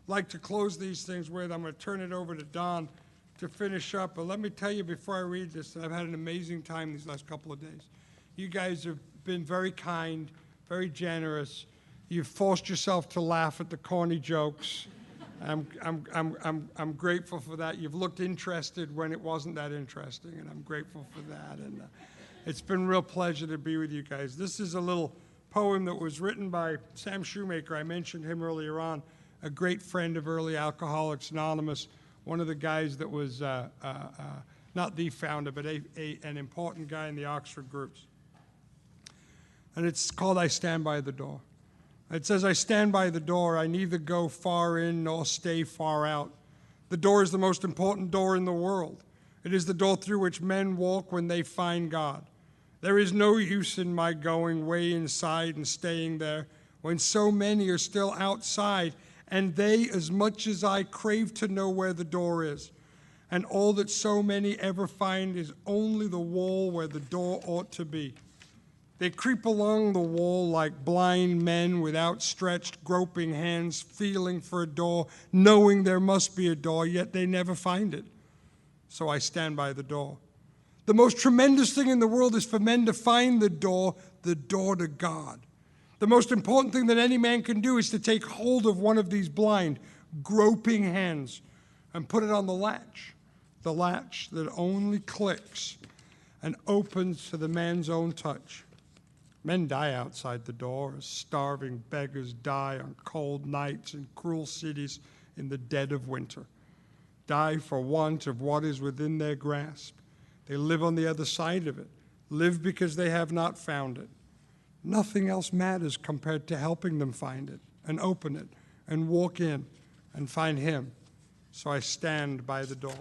like to close these things with. I'm going to turn it over to Don to finish up. But let me tell you before I read this that I've had an amazing time these last couple of days. You guys have been very kind, very generous. You've forced yourself to laugh at the corny jokes. I'm grateful for that. You've looked interested when it wasn't that interesting, and I'm grateful for that. And it's been a real pleasure to be with you guys. This is a little poem that was written by Sam Shoemaker. I mentioned him earlier on, a great friend of early Alcoholics Anonymous, one of the guys that was not the founder, but an important guy in the Oxford groups. And it's called I Stand by the Door. It says, I stand by the door. I neither go far in nor stay far out. The door is the most important door in the world. It is the door through which men walk when they find God. There is no use in my going way inside and staying there when so many are still outside, and they, as much as I, crave to know where the door is. And all that so many ever find is only the wall where the door ought to be. They creep along the wall like blind men with outstretched, groping hands, feeling for a door, knowing there must be a door, yet they never find it. So I stand by the door. The most tremendous thing in the world is for men to find the door to God. The most important thing that any man can do is to take hold of one of these blind, groping hands and put it on the latch that only clicks and opens to the man's own touch. Men die outside the door as starving beggars die on cold nights in cruel cities in the dead of winter. Die for want of what is within their grasp. They live on the other side of it, live because they have not found it. Nothing else matters compared to helping them find it and open it and walk in and find Him. So I stand by the door.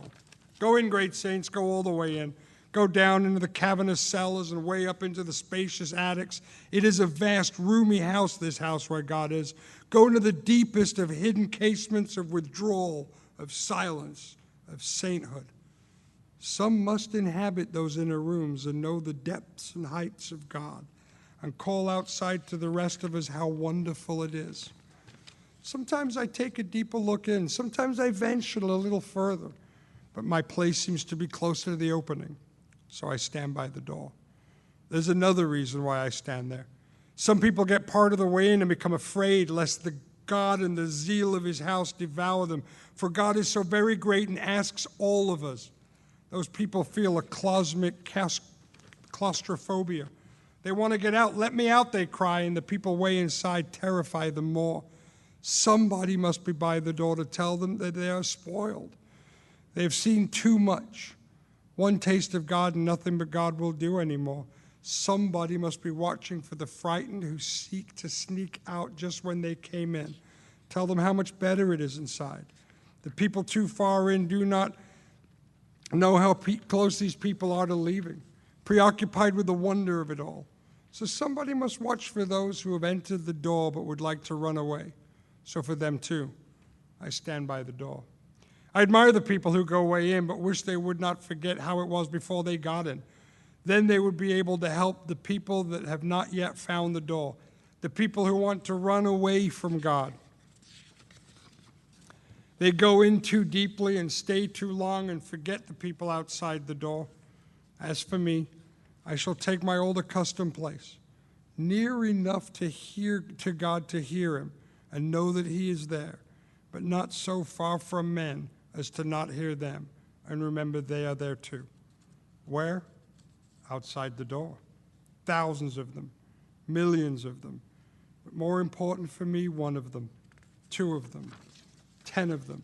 Go in, great saints, go all the way in. Go down into the cavernous cellars and way up into the spacious attics. It is a vast, roomy house, this house where God is. Go into the deepest of hidden casements of withdrawal, of silence, of sainthood. Some must inhabit those inner rooms and know the depths and heights of God and call outside to the rest of us how wonderful it is. Sometimes I take a deeper look in. Sometimes I venture a little further, but my place seems to be closer to the opening. So I stand by the door. There's another reason why I stand there. Some people get part of the way in and become afraid lest the God and the zeal of His house devour them. For God is so very great and asks all of us. Those people feel a cosmic claustrophobia. They want to get out. Let me out, they cry, and the people way inside terrify them more. Somebody must be by the door to tell them that they are spoiled. They have seen too much. One taste of God and nothing but God will do anymore. Somebody must be watching for the frightened who seek to sneak out just when they came in. Tell them how much better it is inside. The people too far in do not know how close these people are to leaving, preoccupied with the wonder of it all. So somebody must watch for those who have entered the door but would like to run away. So for them too, I stand by the door. I admire the people who go way in but wish they would not forget how it was before they got in. Then they would be able to help the people that have not yet found the door, the people who want to run away from God. They go in too deeply and stay too long and forget the people outside the door. As for me, I shall take my old accustomed place, near enough to God to hear him and know that he is there, but not so far from men as to not hear them and remember they are there too. Where? Outside the door. Thousands of them, millions of them. But more important for me, one of them, two of them, 10 of them,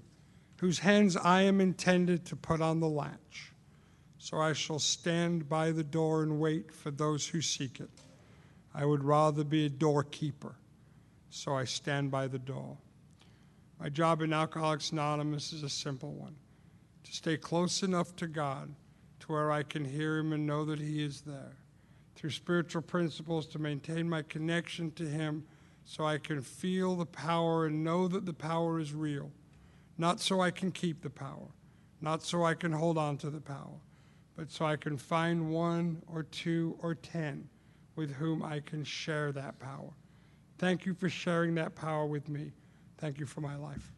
whose hands I am intended to put on the latch. So I shall stand by the door and wait for those who seek it. I would rather be a doorkeeper, so I stand by the door. My job in Alcoholics Anonymous is a simple one, to stay close enough to God to where I can hear him and know that he is there. Through spiritual principles to maintain my connection to him so I can feel the power and know that the power is real. Not so I can keep the power, not so I can hold on to the power, but so I can find 1 or 2 or 10 with whom I can share that power. Thank you for sharing that power with me. Thank you for my life.